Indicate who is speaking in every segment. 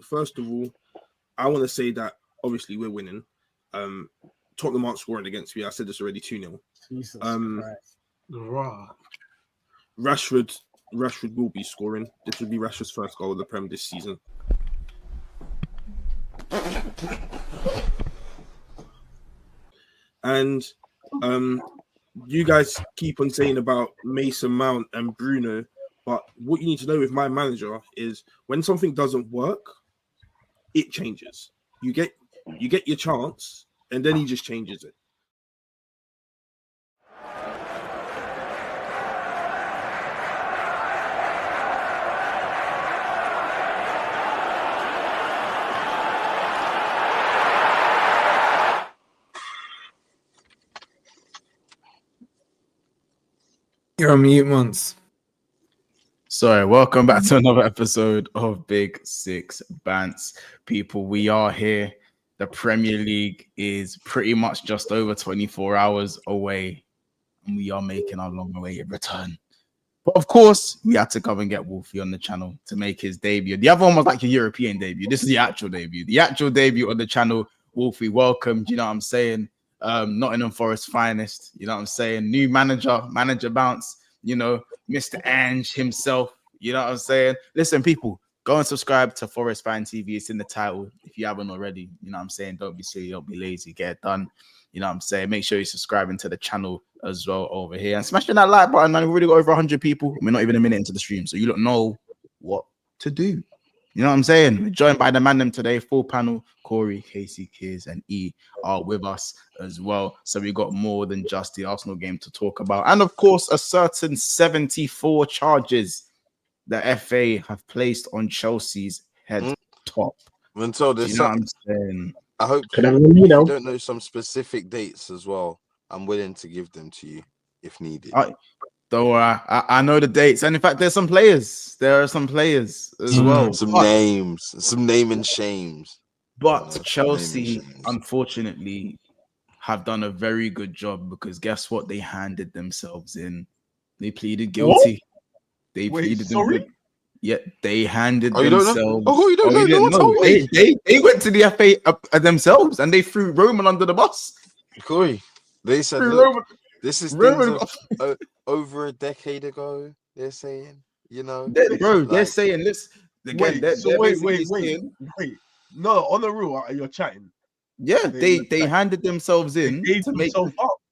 Speaker 1: first of all, I want to say that obviously we're winning. Tottenham aren't scoring against me. I said this already 2-0.
Speaker 2: Jesus Christ.
Speaker 1: Rashford will be scoring. This will be Rashford's first goal of the Prem this season. And you guys keep on saying about Mason Mount and Bruno, but what you need to know with my manager is when something doesn't work, it changes. You get your chance, and then he just changes it.
Speaker 3: You're on mute, Mons.
Speaker 4: Sorry, welcome back to another episode of Big Six Bants. People, we are here. The Premier League is pretty much just over 24 hours away, and we are making our long-awaited return. But of course, we had to come and get Wolfie on the channel to make his debut. The other one was like a European debut. This is the actual debut. The actual debut on the channel. Wolfie, welcome. Do you know what I'm saying? Nottingham Forest finest. You know what I'm saying? New manager bounce. You know, Mr. Ange himself. You know what I'm saying? Listen, people, go and subscribe to Forest Fan TV. It's in the title if you haven't already. You know what I'm saying? Don't be silly, don't be lazy. Get it done. You know what I'm saying? Make sure you're subscribing to the channel as well over here. And smashing that like button, man. We've already got over 100 people. We're not even a minute into the stream. So you don't know what to do. You know what I'm saying? We're joined by the man them today. Full panel. Corey, Casey, Kiz, and E are with us as well. So we got more than just the Arsenal game to talk about. And of course, a certain 74 charges the FA have placed on Chelsea's head top.
Speaker 5: Until this,
Speaker 4: you know what I'm saying?
Speaker 5: I hope if you don't know some specific dates as well, I'm willing to give them to you if needed.
Speaker 4: Though I know the dates, and in fact, there's some players. There are some players as well.
Speaker 5: Some names, some name and shames.
Speaker 4: But Chelsea, unfortunately, have done a very good job because guess what? They handed themselves in. They pleaded guilty. What? They pleaded them. Yeah, they handed themselves.
Speaker 5: You don't know.
Speaker 4: They went to the FA themselves and they threw Roman under the bus.
Speaker 5: Corey, they said, look, this is over a decade ago. They're saying, you know,
Speaker 4: they're saying this.
Speaker 2: Wait. No, on the real, you're chatting.
Speaker 4: Yeah, they handed themselves in to make.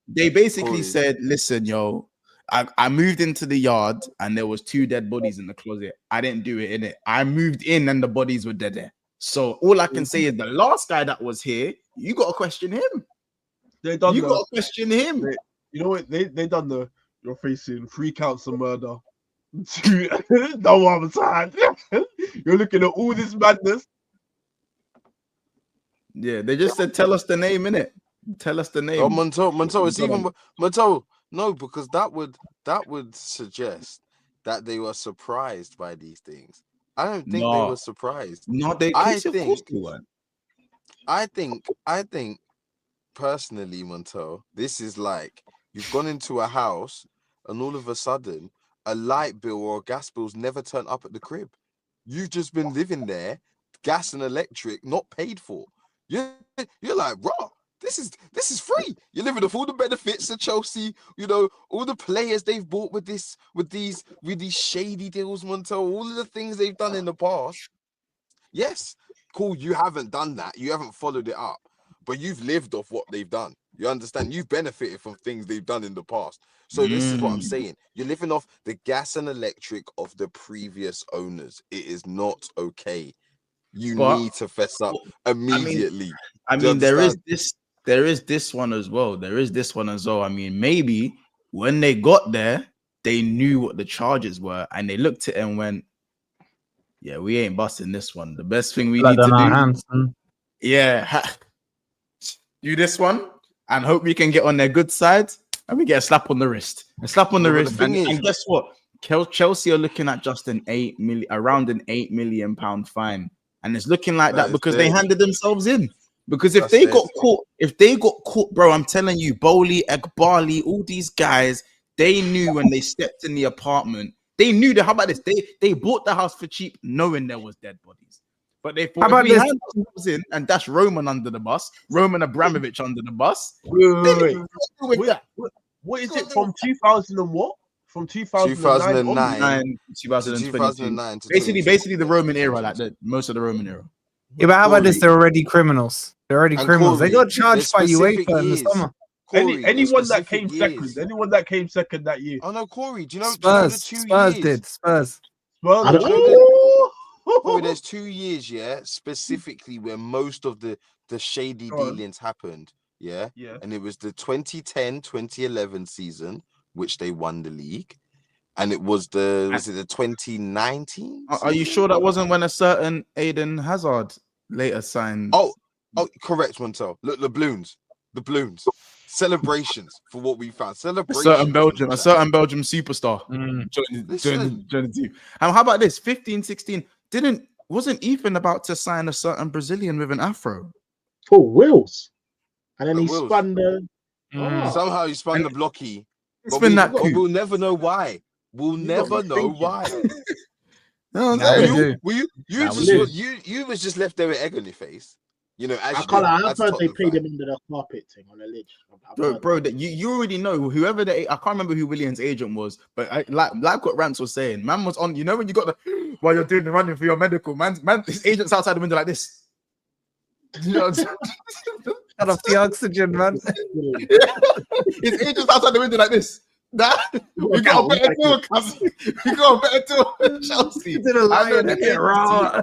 Speaker 4: They basically said, "Listen, yo, I moved into the yard and there was 2 dead bodies in the closet. I didn't do it in it. I moved in and the bodies were dead there. So all I can say is the last guy that was here, you got to question him. You got to question him.
Speaker 2: You know what? They done the. You're facing 3 counts of murder. No other side. You're looking at all this madness.
Speaker 4: Yeah, they just said, tell us the name, innit? Tell us the name.
Speaker 5: Oh, Monto, it's even Monto. No, because that would suggest that they were surprised by these things. I don't think they were surprised.
Speaker 4: No,
Speaker 5: I think personally, Monto, this is like you've gone into a house and all of a sudden a light bill or a gas bill's never turned up at the crib. You've just been living there, gas and electric, not paid for. You're like, bro, this is free. You're living off all the benefits of Chelsea, you know, all the players they've bought with these shady deals, Monto, all of the things they've done in the past. Yes, cool, you haven't done that. You haven't followed it up, but you've lived off what they've done. You understand? You've benefited from things they've done in the past. So this is what I'm saying. You're living off the gas and electric of the previous owners. It is not okay. You need to fess up immediately.
Speaker 4: I mean, there is this one as well. I mean, maybe when they got there, they knew what the charges were, and they looked at it and went, "Yeah, we ain't busting this one. The best thing we need to do this one, and hope we can get on their good side, and we get a slap on the wrist. And guess what? Chelsea are looking at just around an £8 million fine." And it's looking like that because they handed themselves in. Because if they got caught, bro, I'm telling you, Bowley, Ekbali, all these guys, they knew when they stepped in the apartment. They knew that. How about this? They bought the house for cheap, knowing there was dead bodies. But they
Speaker 3: How
Speaker 4: thought
Speaker 3: about
Speaker 4: if we
Speaker 3: this?
Speaker 4: hand those in and dash Roman under the bus, Roman Abramovich under the bus.
Speaker 2: Wait.
Speaker 4: With
Speaker 2: Wait.
Speaker 4: that.
Speaker 2: What is it from 2000 and what? From 2009
Speaker 5: 2009
Speaker 4: 2022.
Speaker 5: 2009 to
Speaker 4: Basically the
Speaker 5: 2022.
Speaker 4: Roman era, like most of the Roman era.
Speaker 3: Yeah, but how about this?
Speaker 5: Corey.
Speaker 3: They're already criminals. They're already
Speaker 5: And
Speaker 3: criminals. They
Speaker 5: Corey,
Speaker 3: got charged by
Speaker 5: there's specific
Speaker 3: UEFA in the
Speaker 5: years.
Speaker 3: summer.
Speaker 5: Corey, there's
Speaker 2: anyone that
Speaker 5: specific
Speaker 2: came
Speaker 5: years.
Speaker 2: second, anyone that came second that year.
Speaker 5: Oh no, Corey, do you know
Speaker 3: Spurs.
Speaker 5: the 2
Speaker 3: Spurs
Speaker 5: years?
Speaker 3: did. Spurs.
Speaker 2: Spurs.
Speaker 6: I don't-
Speaker 5: Corey, there's 2 years, yeah, specifically where most of the shady
Speaker 2: Go on.
Speaker 5: dealings happened, yeah?
Speaker 2: Yeah.
Speaker 5: And it was the 2010-2011 season, which they won the league. And it was the 2019?
Speaker 4: Are you sure that wasn't when a certain Aiden Hazard later signed?
Speaker 5: Oh, correct, Montel. Look, the balloons. Celebrations for what we found.
Speaker 4: a
Speaker 5: Celebrations.
Speaker 4: certain Belgium superstar joined
Speaker 5: Listen.
Speaker 4: the team. And how about this? 15-16 wasn't Ethan about to sign a certain Brazilian with an afro?
Speaker 6: For Wills. And then he
Speaker 5: Wills.
Speaker 6: spun the.
Speaker 3: Mm.
Speaker 5: Somehow he spun the blocky.
Speaker 4: It's been that
Speaker 5: But
Speaker 4: coup.
Speaker 5: we'll never know why. We'll never know
Speaker 6: thinking.
Speaker 5: why.
Speaker 4: No,
Speaker 3: Nah,
Speaker 4: no,
Speaker 3: we do.
Speaker 5: You was just left there with egg on your face. You know, as
Speaker 6: I
Speaker 5: you
Speaker 6: can't lie,
Speaker 5: did,
Speaker 6: I've
Speaker 5: as
Speaker 6: heard they
Speaker 5: Tottenham
Speaker 6: played
Speaker 5: fan.
Speaker 6: him under the carpet thing on a ledge. I've heard
Speaker 4: bro,
Speaker 6: that.
Speaker 4: that you already know whoever I can't remember who Williams' agent was, but like what Rance was saying, man was on. You know when you got the while you're doing the running for your medical, man, his agent's outside the window like this. You know what I'm saying?
Speaker 3: Cut off the oxygen, man.
Speaker 4: His agent's outside the window like this. We got a better deal, cousin. We got a better deal with Chelsea.
Speaker 3: Did a lion and get raw.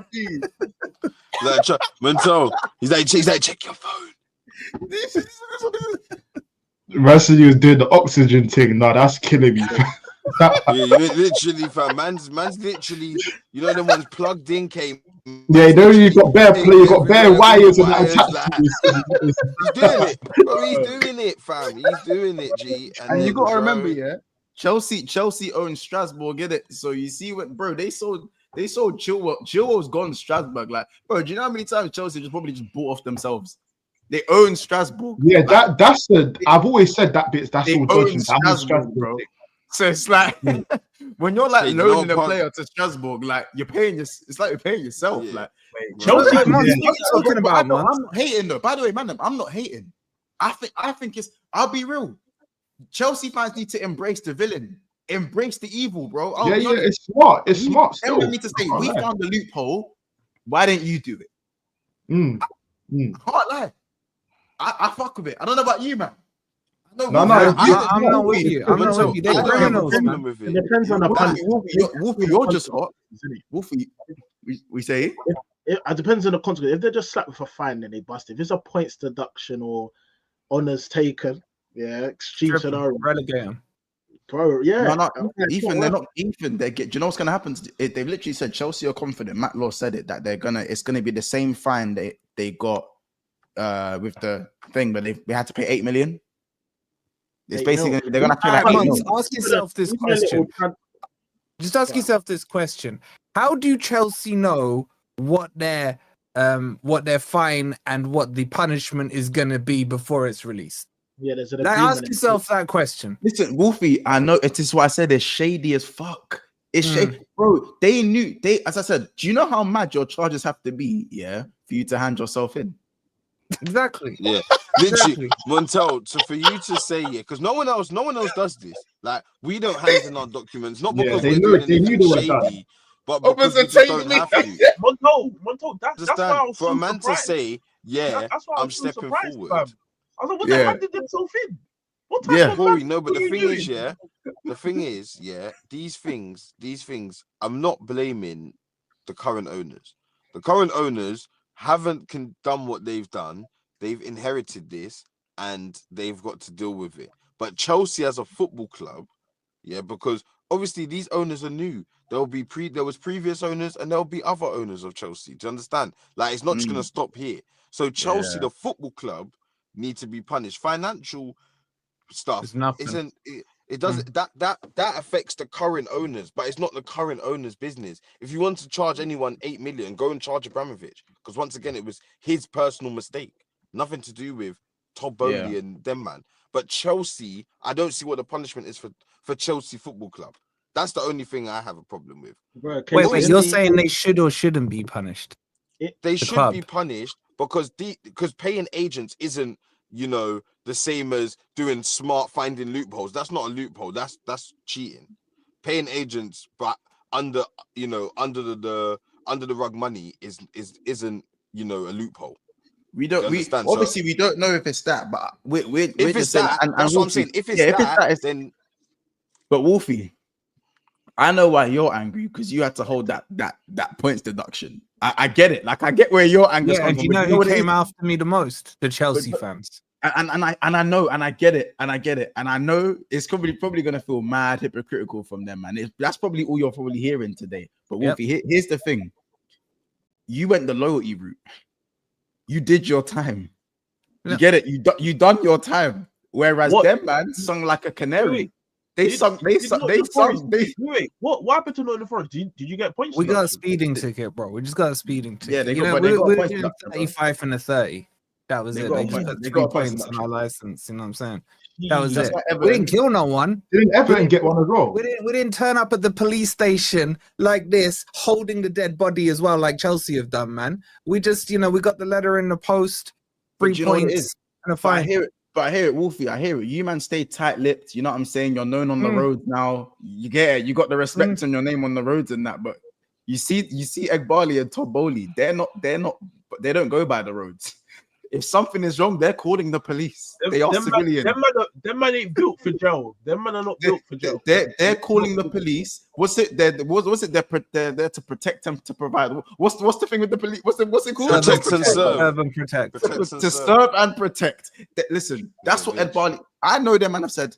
Speaker 5: Like, Mental, he's like, check your phone.
Speaker 7: Man said he was doing the oxygen thing. No, that's killing me.
Speaker 5: Yeah, literally, fam. Man's literally, you know, the ones plugged in came.
Speaker 7: Yeah, you know you got bare play, you got bare wires and that
Speaker 5: Wires,
Speaker 7: attached
Speaker 5: like-
Speaker 7: to this.
Speaker 5: He's doing it, bro. He's doing it, fam. He's doing it, G.
Speaker 4: And you
Speaker 5: then,
Speaker 4: gotta
Speaker 5: bro,
Speaker 4: remember, yeah, Chelsea owns Strasbourg, get it? So you see what, bro? They sold Chilwell. Chilwell's gone to Strasbourg. Like, bro, do you know how many times Chelsea just bought off themselves? They own Strasbourg.
Speaker 7: Yeah, that's the. I've always said that bit. That's
Speaker 4: They
Speaker 7: all
Speaker 4: own
Speaker 7: dodgy.
Speaker 4: Strasbourg, bro. So it's like when you're like
Speaker 5: Hey,
Speaker 4: loaning
Speaker 5: no
Speaker 4: a
Speaker 5: pun-
Speaker 4: player to Strasbourg, like you're paying it's like you're paying yourself.
Speaker 5: Yeah.
Speaker 4: Like
Speaker 3: Chelsea,
Speaker 4: Chelsea,
Speaker 3: what are you talking about, man?
Speaker 4: I'm not hating though. By the way, man, I'm not hating. I think it's. I'll be real. Chelsea fans need to embrace the villain, embrace the evil, bro. I'll be honest.
Speaker 7: It's smart. It's smart.
Speaker 4: Then
Speaker 7: Still.
Speaker 4: we need to say
Speaker 7: I can't
Speaker 4: we
Speaker 7: lie.
Speaker 4: found the loophole. Why didn't you do it?
Speaker 7: Mm.
Speaker 4: I can't lie. I fuck with it. I don't know about you, man.
Speaker 7: No,
Speaker 3: I'm not with you. I'm not with you. They're
Speaker 5: I don't have a
Speaker 3: criminals, man.
Speaker 5: problem with
Speaker 6: It
Speaker 5: it.
Speaker 6: depends on the punishment.
Speaker 4: Wolfie, you're just hot. Wolfie, we say.
Speaker 6: It depends on the consequence. If they're just slapped with a fine, then they bust. If it's a points deduction or honours taken, yeah, extreme scenario,
Speaker 3: Relegate them.
Speaker 6: bro. Yeah,
Speaker 4: No,
Speaker 6: okay,
Speaker 4: Ethan,
Speaker 6: sure.
Speaker 4: they're not Ethan. They get. Do you know what's gonna happen? They've literally said Chelsea are confident. Matt Law said it that it's gonna be the same fine they got with the thing, but they had to pay 8 million. It's
Speaker 6: 8
Speaker 4: basically
Speaker 6: mil.
Speaker 4: they're gonna pay like
Speaker 3: Come
Speaker 4: 8
Speaker 3: on,
Speaker 4: mil.
Speaker 3: just ask yourself this
Speaker 6: Even a little
Speaker 3: question.
Speaker 6: tran-
Speaker 3: Just ask yourself this question: how do Chelsea know what their fine and what the punishment is going to be before it's released?
Speaker 6: Yeah, there's an
Speaker 3: Like,
Speaker 6: agreement.
Speaker 3: ask yourself that question.
Speaker 4: Listen, Wolfie, I know it is why I said it's shady as fuck. It's shady, bro. They knew as I said. Do you know how mad your charges have to be? Yeah, for you to hand yourself in.
Speaker 3: Exactly.
Speaker 5: Yeah, literally,
Speaker 3: Exactly.
Speaker 5: Montel. So for you to say because no one else does this. Like we don't hand in our documents, not
Speaker 7: Yeah,
Speaker 5: because
Speaker 7: they
Speaker 5: we're
Speaker 7: knew-
Speaker 5: doing
Speaker 7: they knew
Speaker 5: anything
Speaker 7: they were done.
Speaker 5: shady, but because we just don't have to.
Speaker 2: Monto, that's why I
Speaker 5: Understand?
Speaker 2: was
Speaker 5: For a
Speaker 2: so
Speaker 5: man
Speaker 2: surprised.
Speaker 5: to say, yeah,
Speaker 2: That's why I
Speaker 5: I'm
Speaker 2: was so
Speaker 5: stepping
Speaker 2: surprised,
Speaker 5: forward.
Speaker 2: fam. I was like, what
Speaker 4: Yeah.
Speaker 2: the man did themselves in? What type
Speaker 4: Yeah.
Speaker 2: of
Speaker 5: Corey,
Speaker 2: man
Speaker 5: no, but
Speaker 2: are
Speaker 5: the
Speaker 2: you
Speaker 5: thing
Speaker 2: doing?
Speaker 5: is, these things, I'm not blaming the current owners. The current owners haven't done what they've done. They've inherited this and they've got to deal with it. But Chelsea as a football club, yeah, because obviously these owners are new. There was previous owners and there'll be other owners of Chelsea. Do you understand? Like it's not just gonna stop here. So Chelsea, the football club, need to be punished. Financial stuff
Speaker 3: It's nothing.
Speaker 5: isn't it doesn't that affects the current owners, but it's not the current owners' business. If you want to charge anyone 8 million, go and charge Abramovich. Because once again, it was his personal mistake. Nothing to do with Todd Bowley and them, man. But Chelsea, I don't see what the punishment is for Chelsea Football Club. That's the only thing I have a problem with.
Speaker 6: Bro,
Speaker 3: Wait,
Speaker 6: Casey,
Speaker 3: you're saying they should or shouldn't be punished?
Speaker 5: They should
Speaker 3: club.
Speaker 5: be punished because paying agents isn't, the same as doing finding loopholes. That's not a loophole. That's cheating. Paying agents, but under the rug money isn't a loophole.
Speaker 4: We don't. We
Speaker 5: understand?
Speaker 4: obviously we don't know if it's that, but we're
Speaker 5: If
Speaker 4: just
Speaker 5: it's
Speaker 4: saying,
Speaker 5: that,
Speaker 4: and
Speaker 5: that's what I'm
Speaker 4: Wolfie,
Speaker 5: saying. If it's
Speaker 4: yeah,
Speaker 5: that,
Speaker 4: it's,
Speaker 5: then
Speaker 4: but Wolfie, I know why you're angry because you had to hold that points deduction. I get it. Like I get where your anger's
Speaker 3: Yeah,
Speaker 4: coming
Speaker 3: and
Speaker 4: from.
Speaker 3: you know
Speaker 4: but
Speaker 3: who
Speaker 4: what it
Speaker 3: came
Speaker 4: is?
Speaker 3: after me the most? The Chelsea fans.
Speaker 4: And I know, and I get it, and I know it's probably gonna feel mad hypocritical from them, man. That's probably all you're probably hearing today. But Wolfie, here's the thing: you went the loyalty route. You did your time. You get it. You done your time. Whereas them man sung like a canary. Wait,
Speaker 2: what happened to Nottingham Forest? Did you get points?
Speaker 3: We got a speeding ticket, bro. We just got a speeding ticket.
Speaker 4: Yeah, they
Speaker 3: you
Speaker 4: got,
Speaker 3: know,
Speaker 4: but they got
Speaker 3: we're
Speaker 4: points
Speaker 3: doing
Speaker 4: deduction,
Speaker 3: 35 and a 30. That was
Speaker 4: They
Speaker 3: it.
Speaker 4: got
Speaker 3: They
Speaker 4: a
Speaker 3: just
Speaker 4: point-
Speaker 3: put
Speaker 4: they
Speaker 3: 3
Speaker 4: got a points
Speaker 3: points on
Speaker 4: deduction.
Speaker 3: our license. You know what I'm saying? That was
Speaker 4: That's
Speaker 3: it.
Speaker 4: why
Speaker 3: We didn't kill no one.
Speaker 7: Didn't Everton get one as well?
Speaker 3: We didn't turn up at the police station like this, holding the dead body as well, like Chelsea have done, man. We just, we got the letter in the post, 3
Speaker 4: But you know what it
Speaker 3: points
Speaker 4: is?
Speaker 3: and a
Speaker 4: But I
Speaker 3: fine.
Speaker 4: hear it, Wolfie. I hear it. You man stay tight-lipped. You know what I'm saying? You're known on the roads now. You get it. You got the respect on your name on the roads and that. But you see Egbali and Todd Bowley. They don't go by the roads. If something is wrong, they're calling the police. They are civilians.
Speaker 2: Them man ain't built for jail. Them man are not built for jail.
Speaker 4: They're calling the police. What's it? They're there to protect them, to provide. What's the thing with the police? What's it called?
Speaker 5: Protect and serve.
Speaker 3: Serve and protect.
Speaker 4: To serve and protect. Listen, that's what Ed Barley. I know them and I've said,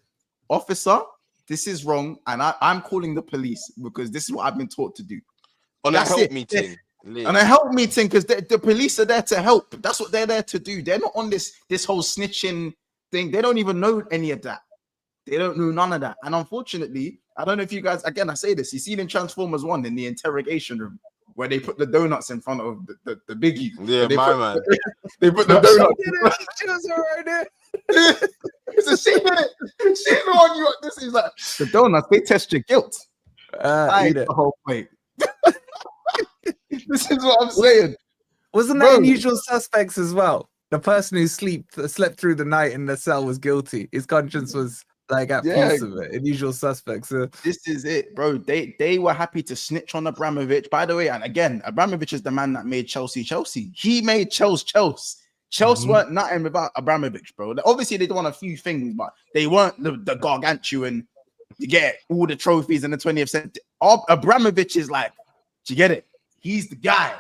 Speaker 4: officer, this is wrong, and I'm calling the police because this is what I've been taught to do.
Speaker 5: On
Speaker 4: That's
Speaker 5: a help
Speaker 4: it.
Speaker 5: meeting.
Speaker 4: And a help meeting because the police are there to help. That's what they're there to do. They're not on this whole snitching thing. They don't even know any of that. They don't know none of that. And unfortunately, I don't know if you guys, again, I say this, you seen in Transformers 1 in the interrogation room where they put the donuts in front of the biggie.
Speaker 5: Yeah, man.
Speaker 4: They put the donuts. It's a shame, innit? Shame on you. This is like the donuts, they test your guilt. I
Speaker 3: Eat
Speaker 4: ate
Speaker 3: it.
Speaker 4: the whole plate. This is what I'm saying.
Speaker 3: Wasn't that in Usual Suspects as well? The person who slept through the night in the cell was guilty. His conscience was like at peace with it. In Usual Suspects.
Speaker 4: This is it, bro. They were happy to snitch on Abramovich. By the way, and again, Abramovich is the man that made Chelsea. He made Chelsea. Chelsea weren't nothing without Abramovich, bro. Obviously, they won a few things, but they weren't the gargantuan. You get all the trophies in the 20th century. Abramovich is like, do you get it? He's the guy.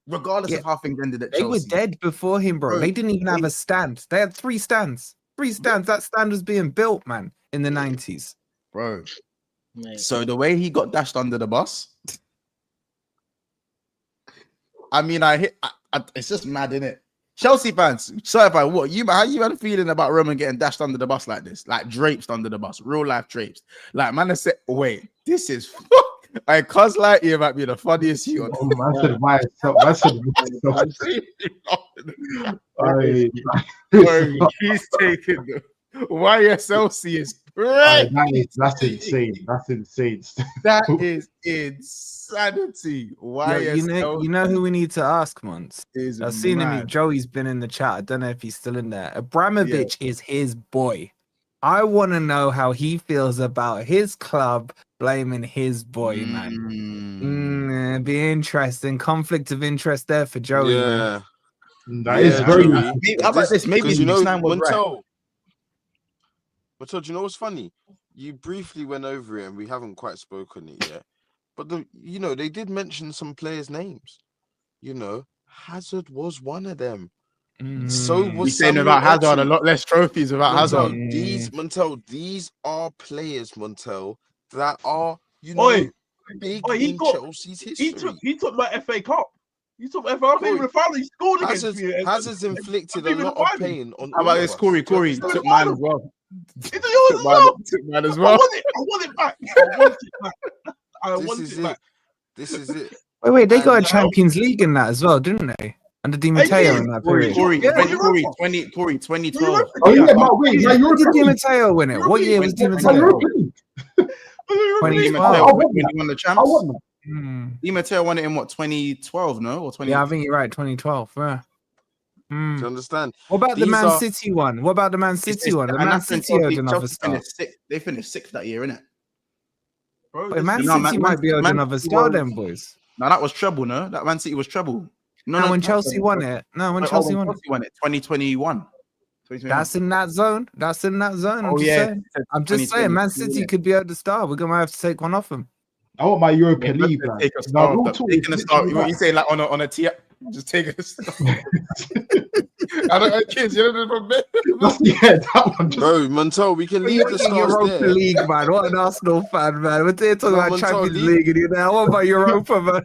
Speaker 4: Regardless of how things ended at Chelsea.
Speaker 3: They were dead before him, bro. They didn't even have a stand. They had 3 stands. 3 stands. That stand was being built, man, in the 90s.
Speaker 4: Bro. So the way he got dashed under the bus, I mean, it's just mad, innit? Chelsea fans, sorry if how you had a feeling about Roman getting dashed under the bus like this? Like draped under the bus, real life drapes. Like, man, I said, wait, this is I cuz like you might be the funniest you.
Speaker 7: I said myself.
Speaker 4: He's taking the YSLC is great.
Speaker 7: That's insane. That's insane.
Speaker 4: That is insanity. YSL.
Speaker 3: You know who we need to ask once? I've seen him.
Speaker 4: mad.
Speaker 3: Joey's been in the chat. I don't know if he's still in there. Abramovich is his boy. I want to know how he feels about his club blaming his boy, man. Be interesting. Conflict of interest there for Joey.
Speaker 5: Yeah.
Speaker 3: Man.
Speaker 7: That is very.
Speaker 4: How about this? Maybe
Speaker 5: you know,
Speaker 4: Montel,
Speaker 5: do you know what's funny? You briefly went over it and we haven't quite spoken it yet. But they did mention some players' names. Hazard was one of them. So was
Speaker 4: saying about Hazard a lot less trophies without Hazard.
Speaker 5: These are players, Montel, that are big in Chelsea's history.
Speaker 2: He took my FA Cup. He took my FA Cup. He scored against me.
Speaker 5: Hazard's inflicted a lot of pain on.
Speaker 4: How about this, Corey? Corey took mine as well.
Speaker 2: Took mine as well. I want it back.
Speaker 5: This is it.
Speaker 3: Wait, they got a Champions League in that as well, didn't they? Under Di Matteo in that period.
Speaker 4: Corey, 2012.
Speaker 7: Oh yeah, no, wait.
Speaker 3: When did Di Matteo win it? What year was Di Matteo? 2012.
Speaker 4: When he won the champs. Di Matteo won it in what 2012, no, or 20?
Speaker 3: Yeah, I think you're right. 2012. Yeah.
Speaker 5: Do you understand?
Speaker 3: What about the
Speaker 5: These
Speaker 3: Man
Speaker 5: are-
Speaker 3: City one? What about the Man City one? The
Speaker 4: and
Speaker 3: Man
Speaker 4: that's when
Speaker 3: City owed
Speaker 4: Chelsea-
Speaker 3: another
Speaker 4: Chelsea
Speaker 3: star.
Speaker 4: finished sixth. They finished sixth that year, innit?
Speaker 2: Bro,
Speaker 3: Wait,
Speaker 2: this
Speaker 3: Man
Speaker 2: is-
Speaker 4: No,
Speaker 3: City
Speaker 4: Man-
Speaker 3: might be owed
Speaker 4: Man
Speaker 3: another
Speaker 4: City
Speaker 3: star
Speaker 4: was-
Speaker 3: then, boys.
Speaker 4: No, that was treble. No, that Man City was treble.
Speaker 3: No, when Chelsea won it. No, when Chelsea won it.
Speaker 4: Chelsea won it, 2021.
Speaker 3: That's in that zone. That's in that zone. I'm
Speaker 4: Oh,
Speaker 3: just
Speaker 4: yeah.
Speaker 3: saying. I'm just saying, Man City could be owed the star. We're gonna have to take one off him.
Speaker 7: I want my Europa League, man.
Speaker 4: Take a
Speaker 7: Now,
Speaker 4: star.
Speaker 7: real
Speaker 4: Taking
Speaker 7: talk,
Speaker 4: a
Speaker 7: it's
Speaker 4: star.
Speaker 7: literally
Speaker 4: What you say, like on a tee? Just take a star. I don't know, kids. You know from
Speaker 7: yeah, that one. Just,
Speaker 5: Bro, Montel, we can leave the stars
Speaker 3: Europa
Speaker 5: there.
Speaker 3: League, man. What an Arsenal fan, man. We're here talking
Speaker 5: No,
Speaker 3: about
Speaker 5: Montel,
Speaker 3: Champions
Speaker 5: leave-
Speaker 3: League, and you know, what about Europa, man?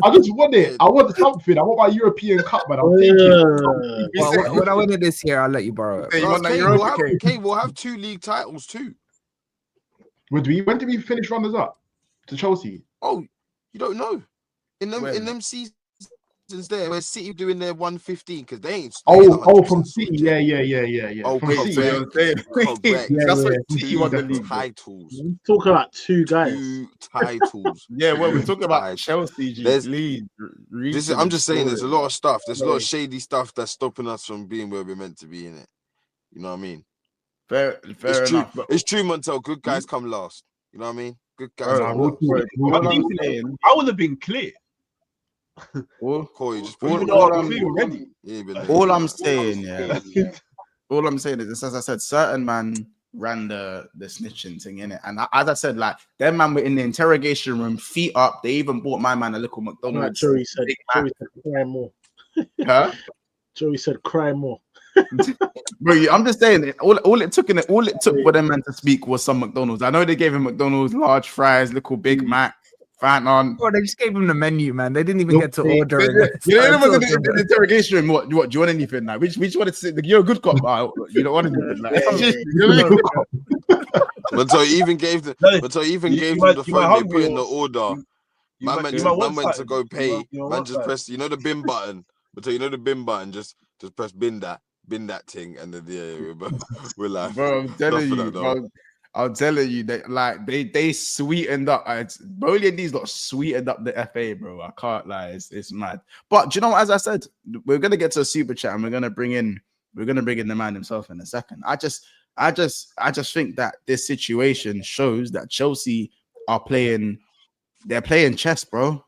Speaker 7: I just want it. I want something. I want my European Cup, man. I'll take it.
Speaker 3: Well, when I win it this year, I'll let you borrow it.
Speaker 4: You
Speaker 5: Plus,
Speaker 4: want that
Speaker 5: Kane
Speaker 4: Europa
Speaker 5: will have,
Speaker 4: cake?
Speaker 5: Kane will have 2 league titles too.
Speaker 7: When did we finish runners up to Chelsea?
Speaker 5: Oh, you don't know. In
Speaker 4: When?
Speaker 5: them seasons there, where City doing their 115 because they ain't. they ain't
Speaker 7: Oh,
Speaker 5: 100%
Speaker 7: from C.
Speaker 5: sorted.
Speaker 7: Yeah.
Speaker 5: Oh,
Speaker 7: From
Speaker 5: wait,
Speaker 7: C.
Speaker 5: so
Speaker 7: Yeah.
Speaker 5: you're correct.
Speaker 7: Yeah,
Speaker 4: That's
Speaker 7: yeah,
Speaker 4: what
Speaker 7: yeah.
Speaker 4: City won the league.
Speaker 5: Titles.
Speaker 6: Talk about two guys.
Speaker 5: 2 titles.
Speaker 4: Yeah, well, we're talking about
Speaker 5: Titles.
Speaker 4: Chelsea,
Speaker 5: There's-
Speaker 4: Leeds.
Speaker 5: This is, I'm just saying, there's a lot of stuff. There's a lot of shady stuff that's stopping us from being where we're meant to be in it. You know what I mean?
Speaker 4: Fair
Speaker 5: It's
Speaker 4: enough.
Speaker 5: true. It's true, Montel. Good guys come last. You know what I mean? Good guys
Speaker 4: Bro,
Speaker 5: come
Speaker 7: we'll
Speaker 5: last.
Speaker 7: do it.
Speaker 4: All I'm saying,
Speaker 2: I would have been clear.
Speaker 5: Corey, just
Speaker 2: You
Speaker 5: put
Speaker 2: know
Speaker 5: it
Speaker 2: I'm
Speaker 5: on.
Speaker 2: clear already.
Speaker 5: Yeah, but
Speaker 4: all I'm saying, yeah. All I'm saying is, as I said, certain man ran the snitching thing in it, and as I said, like them man were in the interrogation room, feet up. They even bought my man a little
Speaker 6: Like
Speaker 4: McDonald's.
Speaker 6: Joey said,
Speaker 4: Big Mac.
Speaker 6: cry more.
Speaker 4: Huh?
Speaker 6: Joey said, cry more.
Speaker 4: Bro, I'm just saying, all it took for them man to speak was some McDonald's. I know they gave him McDonald's, large fries, little Big Mac, Fanta.
Speaker 3: Oh, they just gave him the menu, man. They didn't even get to order it.
Speaker 4: You know, was in the interrogation room. What? Do you want anything? Like, which one to say? You're a good cop. You don't want anything. Like,
Speaker 5: But so he even gave the.
Speaker 2: No,
Speaker 5: But so he even
Speaker 2: you
Speaker 5: gave
Speaker 2: might-
Speaker 5: them the
Speaker 2: you might
Speaker 5: phone. They
Speaker 2: hungry
Speaker 5: put in the
Speaker 2: or-
Speaker 5: order.
Speaker 2: You
Speaker 5: Man
Speaker 2: might
Speaker 5: went
Speaker 2: want
Speaker 5: to
Speaker 2: something.
Speaker 5: go pay.
Speaker 2: You might
Speaker 5: Man
Speaker 2: want
Speaker 5: just
Speaker 2: something.
Speaker 5: press. You know the bin button. But so you know the bin button. Just press bin that thing, and then we're like,
Speaker 4: bro, I'm telling
Speaker 5: for
Speaker 4: you,
Speaker 5: that, though.
Speaker 4: bro. I'm telling you that like they sweetened up. Bowley and these lot sweetened up the FA, bro. I can't lie, it's mad. But do you know, as I said, we're gonna get to a super chat and we're gonna bring in the man himself in a second. I just think that this situation shows that Chelsea are playing. They're playing chess, bro.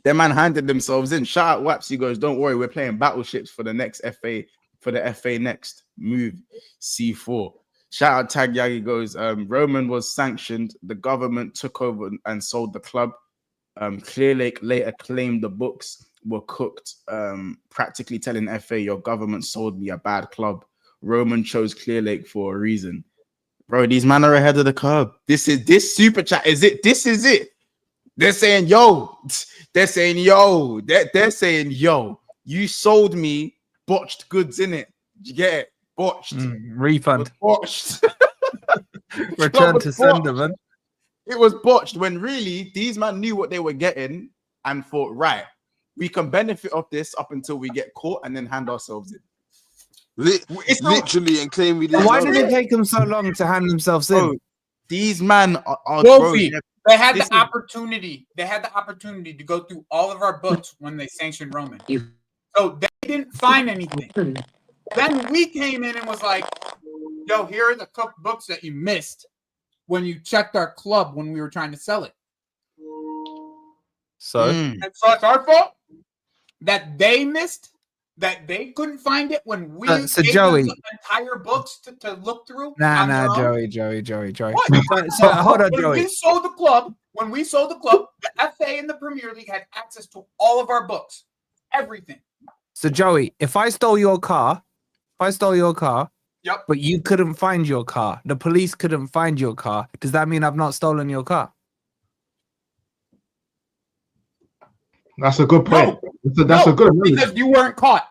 Speaker 4: Their man handed themselves in. Shout out Waps. He goes, don't worry, we're playing battleships for the next FA, for the FA next move C4. Shout out Tag Yagi goes, Roman was sanctioned. The government took over and sold the club. Clear Lake later claimed the books were cooked, practically telling FA, your government sold me a bad club. Roman chose Clear Lake for a reason. Bro, these men are ahead of the curve. This super chat is it. This is it. They're saying, yo. They're saying, yo. They're saying, yo. You sold me botched goods, innit? You get it? Botched.
Speaker 3: Refund.
Speaker 4: Botched.
Speaker 3: Return to sender, man.
Speaker 4: It was botched when really these men knew what they were getting and thought, right, we can benefit off this up until we get caught and then hand ourselves in. It's not-
Speaker 5: literally and claim we didn't.
Speaker 3: Why
Speaker 5: know
Speaker 3: did it
Speaker 5: it.
Speaker 3: take them so long to hand themselves
Speaker 4: Bro,
Speaker 3: in?
Speaker 4: these men are
Speaker 8: Wolfie,
Speaker 4: bro,
Speaker 8: they had
Speaker 4: this
Speaker 8: the
Speaker 4: is-
Speaker 8: opportunity. They had the opportunity to go through all of our books when they sanctioned Roman. So they didn't find anything. Then we came in and was like, yo, here are the cooked books that you missed when you checked our club when we were trying to sell it.
Speaker 3: So
Speaker 8: And so it's our fault that they missed, that they couldn't find it when we
Speaker 3: So
Speaker 8: gave
Speaker 3: Joey-
Speaker 8: them the entire books to look through.
Speaker 3: nah,
Speaker 8: on their own.
Speaker 3: Joey.
Speaker 8: What?
Speaker 3: So hold on,
Speaker 8: When
Speaker 3: Joey.
Speaker 8: we sold the club, the FA and the Premier League had access to all of our books, everything.
Speaker 3: So Joey, if I stole your car,
Speaker 8: Yep.
Speaker 3: but you couldn't find your car, the police couldn't find your car, does that mean I've not stolen your car?
Speaker 7: That's a good point. That's a good analogy.
Speaker 8: because you weren't caught.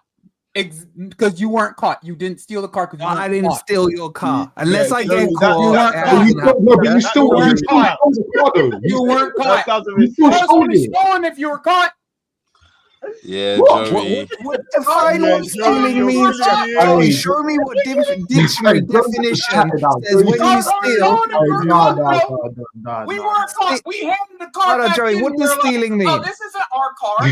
Speaker 8: Because you weren't caught. You didn't steal the car because you weren't
Speaker 3: I didn't
Speaker 8: caught.
Speaker 3: steal your car. Unless I
Speaker 2: no,
Speaker 3: get
Speaker 2: that-
Speaker 3: caught.
Speaker 2: you weren't
Speaker 3: it
Speaker 2: caught.
Speaker 3: hasn't happened.
Speaker 7: No, but you still
Speaker 2: weren't
Speaker 7: stole the car, though.
Speaker 8: You weren't
Speaker 2: That
Speaker 8: caught.
Speaker 2: sounds a
Speaker 7: You
Speaker 2: bit.
Speaker 7: still
Speaker 8: Cars
Speaker 7: stole
Speaker 8: would be
Speaker 7: it.
Speaker 8: stolen if you were caught.
Speaker 5: Yeah,
Speaker 7: What?
Speaker 5: Joey.
Speaker 3: What define
Speaker 2: Yeah,
Speaker 3: what stealing
Speaker 2: Joey,
Speaker 3: means?
Speaker 2: you're
Speaker 3: Joey,
Speaker 2: silly.
Speaker 3: show me what dictionary definition says when
Speaker 8: No,
Speaker 3: you
Speaker 8: no,
Speaker 3: steal.
Speaker 8: no, no, we're caught, bro.
Speaker 7: No.
Speaker 8: We weren't caught. We handed the car
Speaker 3: Hold on,
Speaker 8: back
Speaker 3: Joey,
Speaker 8: in.
Speaker 3: what
Speaker 8: We
Speaker 3: does
Speaker 8: were like,
Speaker 3: stealing mean?
Speaker 8: oh, this isn't our car.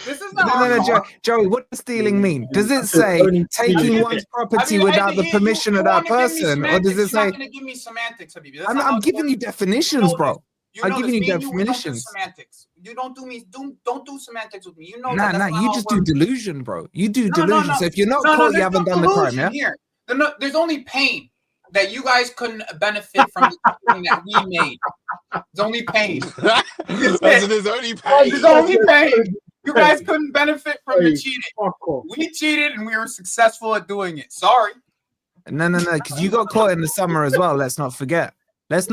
Speaker 8: This isn't our
Speaker 3: No,
Speaker 8: car.
Speaker 3: Joey, what does stealing mean? Does it
Speaker 7: That's
Speaker 3: say
Speaker 7: only
Speaker 3: taking
Speaker 7: stealing.
Speaker 3: one's property
Speaker 8: I mean,
Speaker 3: without the
Speaker 8: you
Speaker 3: permission of that
Speaker 8: wanna give me
Speaker 3: person? Or does
Speaker 8: semantics.
Speaker 3: it
Speaker 8: You're
Speaker 3: say,
Speaker 8: not going to give me semantics, Habibi. That's not how
Speaker 3: I'm
Speaker 8: it
Speaker 3: giving you
Speaker 8: works.
Speaker 3: definitions,
Speaker 8: know
Speaker 3: bro.
Speaker 8: You
Speaker 3: I'm
Speaker 8: know
Speaker 3: giving
Speaker 8: this.
Speaker 3: you
Speaker 8: Me and you, we don't do
Speaker 3: definitions.
Speaker 8: semantics. You don't do me. Don't do semantics with me. You know
Speaker 3: Nah,
Speaker 8: that. That's not
Speaker 3: you
Speaker 8: how
Speaker 3: just
Speaker 8: it
Speaker 3: do
Speaker 8: works.
Speaker 3: delusion, bro. You do
Speaker 8: No,
Speaker 3: delusion.
Speaker 8: no.
Speaker 3: So if you're not
Speaker 8: No,
Speaker 3: caught, you
Speaker 8: there's
Speaker 3: haven't
Speaker 8: no
Speaker 3: done the crime,
Speaker 8: delusion
Speaker 3: yeah?
Speaker 8: here. There's only pain that you guys couldn't benefit from the thing that we made. There's only pain.
Speaker 5: There's only pain.
Speaker 8: There's only pain. You guys couldn't benefit from the
Speaker 6: Hey,
Speaker 8: cheating.
Speaker 6: fuck off.
Speaker 8: We cheated and we were successful at doing it. Sorry.
Speaker 3: No, because you got caught in the summer as well. Let's not forget. This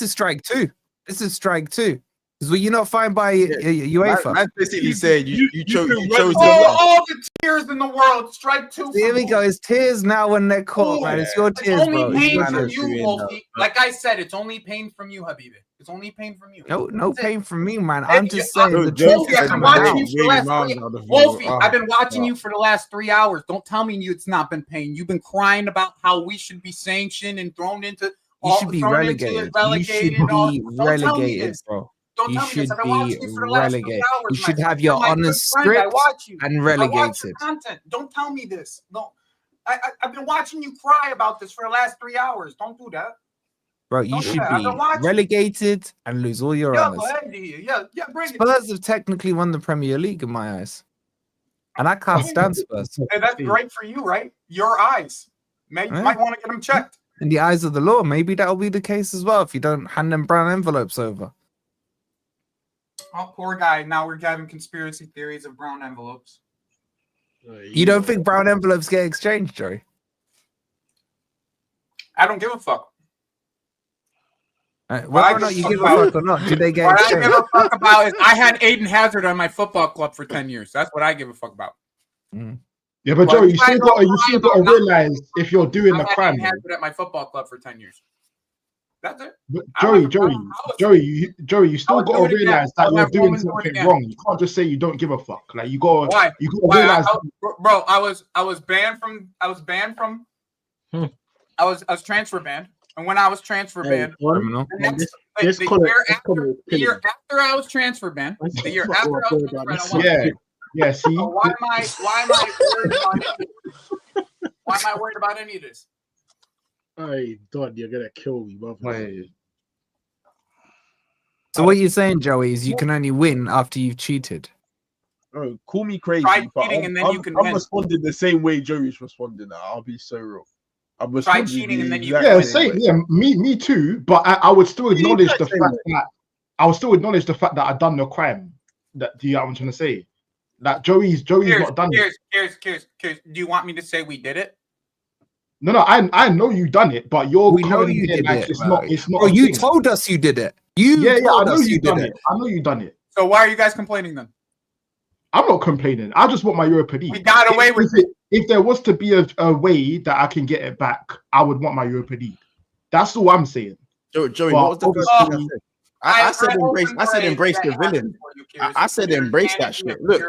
Speaker 3: is strike two. This is strike two. Because were you not fined by UEFA?
Speaker 4: Man basically said you chose
Speaker 8: All the tears in the world. Strike two.
Speaker 3: Here we go. It's tears now when they're caught, man. It's your
Speaker 8: It's
Speaker 3: tears,
Speaker 8: only
Speaker 3: bro. It's
Speaker 8: pain
Speaker 3: your
Speaker 8: from
Speaker 3: tears.
Speaker 8: you, Wolfie. Like I said, it's only pain from you, Habibi. It's only pain from you.
Speaker 3: No
Speaker 8: That's it.
Speaker 3: pain from me, man. I'm just saying
Speaker 4: Yo,
Speaker 3: the
Speaker 4: Joe
Speaker 3: truth
Speaker 8: Wolfie, I've
Speaker 3: is
Speaker 8: been
Speaker 3: coming
Speaker 8: watching
Speaker 3: out.
Speaker 8: you for the last Wolfie, I've been watching you for the last 3 hours. Don't tell me it's not been pain. You've been crying about how we should be sanctioned and thrown into.
Speaker 3: You should be relegated. You should be relegated, bro.
Speaker 8: Don't
Speaker 3: You
Speaker 8: tell me this.
Speaker 3: should
Speaker 8: I've been
Speaker 3: be
Speaker 8: watching you for the last 3
Speaker 3: relegated.
Speaker 8: hours.
Speaker 3: You should
Speaker 8: man.
Speaker 3: have your
Speaker 8: You're my
Speaker 3: honest
Speaker 8: good friend. I
Speaker 3: script
Speaker 8: watch you.
Speaker 3: and
Speaker 8: I watch your
Speaker 3: relegated.
Speaker 8: content. Don't tell me this. No, I've been watching you cry about this for the last 3 hours. Don't do that.
Speaker 3: Bro, you
Speaker 8: Don't do
Speaker 3: should
Speaker 8: that. I've
Speaker 3: be
Speaker 8: been watching.
Speaker 3: relegated and lose all your
Speaker 8: Yeah,
Speaker 3: honors.
Speaker 8: go ahead, yeah, bring it.
Speaker 3: Spurs have technically won the Premier League in my eyes. And I can't stand Spurs.
Speaker 8: Hey, that's great for you, right? Your eyes. You might want to get them checked.
Speaker 3: In the eyes of the law, maybe that'll be the case as well if you don't hand them brown envelopes over.
Speaker 8: Oh, poor guy. Now we're having conspiracy theories of brown envelopes.
Speaker 3: You don't think brown envelopes get exchanged, Joey?
Speaker 8: I don't give a fuck.
Speaker 3: Whether
Speaker 8: What I
Speaker 3: or not
Speaker 8: give
Speaker 3: you
Speaker 8: a
Speaker 3: give a
Speaker 8: fuck
Speaker 3: fuck or not, did they get
Speaker 8: What I
Speaker 3: exchanged?
Speaker 8: give a fuck about is I had Aiden Hazard on my football club for 10 years. That's what I give a fuck about.
Speaker 7: Yeah, but
Speaker 8: Well,
Speaker 7: Joe,
Speaker 8: you
Speaker 7: you
Speaker 8: guys
Speaker 7: still got
Speaker 8: don't lie
Speaker 7: to
Speaker 8: about
Speaker 7: realize if you're doing
Speaker 8: I
Speaker 7: a
Speaker 8: had
Speaker 7: crime.
Speaker 8: Aiden Hazard at my football club for 10 years. That's it.
Speaker 7: But
Speaker 8: I was-
Speaker 7: Joey, you still
Speaker 8: would
Speaker 7: got
Speaker 8: do
Speaker 7: to
Speaker 8: it again.
Speaker 7: realize
Speaker 8: I
Speaker 7: that
Speaker 8: would
Speaker 7: you're
Speaker 8: have
Speaker 7: doing
Speaker 8: Roman do it
Speaker 7: something
Speaker 8: again.
Speaker 7: wrong. You can't just say you don't give a fuck. Like you got
Speaker 8: Why?
Speaker 7: to
Speaker 8: Why?
Speaker 7: realize.
Speaker 8: Bro, I was banned from. I was transfer banned, and when I was transfer banned,
Speaker 3: Criminal.
Speaker 8: the next
Speaker 6: this
Speaker 8: the
Speaker 6: comment-
Speaker 8: year
Speaker 6: this
Speaker 8: after,
Speaker 6: comment is
Speaker 8: the year
Speaker 6: killing
Speaker 8: after I was transfer banned, the year
Speaker 6: Fuck
Speaker 8: after
Speaker 6: what
Speaker 8: I was
Speaker 6: I'm
Speaker 8: transfer
Speaker 6: doing,
Speaker 8: banned, I
Speaker 6: man.
Speaker 8: won.
Speaker 7: Yeah, see,
Speaker 8: So why am I worried about it? Why am I worried about any of this?
Speaker 6: Hey, Don, you're gonna kill me, brother.
Speaker 3: So what you're saying, Joey, is you can only win after you've cheated.
Speaker 2: Bro, call me crazy,
Speaker 8: Try
Speaker 2: but
Speaker 8: cheating and then
Speaker 2: I'm,
Speaker 8: you can
Speaker 2: I'm
Speaker 8: win.
Speaker 2: responding the same way Joey's responding. I'll be so real. I'm
Speaker 8: Try
Speaker 2: responding
Speaker 8: cheating and then you
Speaker 2: the
Speaker 8: can
Speaker 7: yeah,
Speaker 2: exact
Speaker 8: win.
Speaker 2: way.
Speaker 7: same. Yeah, me too. But I would still acknowledge the
Speaker 2: exact
Speaker 7: fact
Speaker 2: same
Speaker 7: that I would still acknowledge the fact that I done the crime. That do you know what I'm trying to say? That Joey's not done it.
Speaker 8: Cheers. Do you want me to say we did it?
Speaker 7: No, I know you done it, but you're
Speaker 3: We know
Speaker 7: calling
Speaker 3: you
Speaker 7: it
Speaker 3: did
Speaker 7: like
Speaker 3: it.
Speaker 7: it's not.
Speaker 3: Bro,
Speaker 7: a
Speaker 3: you
Speaker 7: thing.
Speaker 3: told us you did it. You
Speaker 7: Yeah, I
Speaker 3: told
Speaker 7: know
Speaker 3: us
Speaker 7: you
Speaker 3: you did
Speaker 7: done
Speaker 3: it.
Speaker 7: it. I know you done it.
Speaker 8: So why are you guys complaining then?
Speaker 7: I'm not complaining. I just want my Europa League.
Speaker 8: We got away with it.
Speaker 7: If there was to be a way that I can get it back, I would want my Europa League. That's all I'm saying.
Speaker 4: Joey,
Speaker 7: Well,
Speaker 4: what was the first
Speaker 7: obviously-
Speaker 4: thing I said? I said embrace the villain. I said embrace that shit. Look,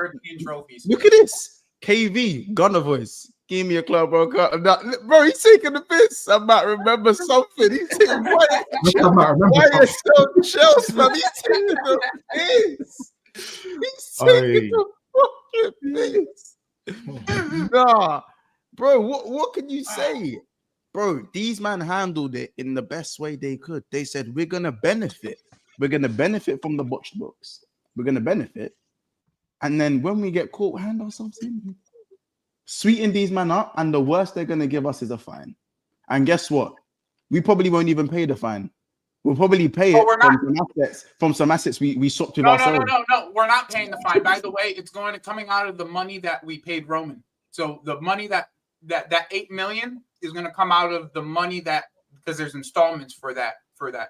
Speaker 4: look at this. KV, Gunner voice. Give me a club, bro. Bro, he's taking the piss. I might remember something. He's taking why are you so chills, man? He's taking the piss. He's taking the fucking piss. Nah, bro, what can you say? Bro, these men handled it in the best way they could. They said, we're going to benefit. We're going to benefit from the botched books. We're going to benefit. And then when we get caught, hand us something. Sweeten these men up, and the worst they're going to give us is a fine. And guess what? We probably won't even pay the fine. We'll probably pay it from some assets we swapped with ourselves.
Speaker 8: No. We're not paying the fine. By the way, it's coming out of the money that we paid Roman. So the money that 8 million is going to come out of the money that, because there's installments for that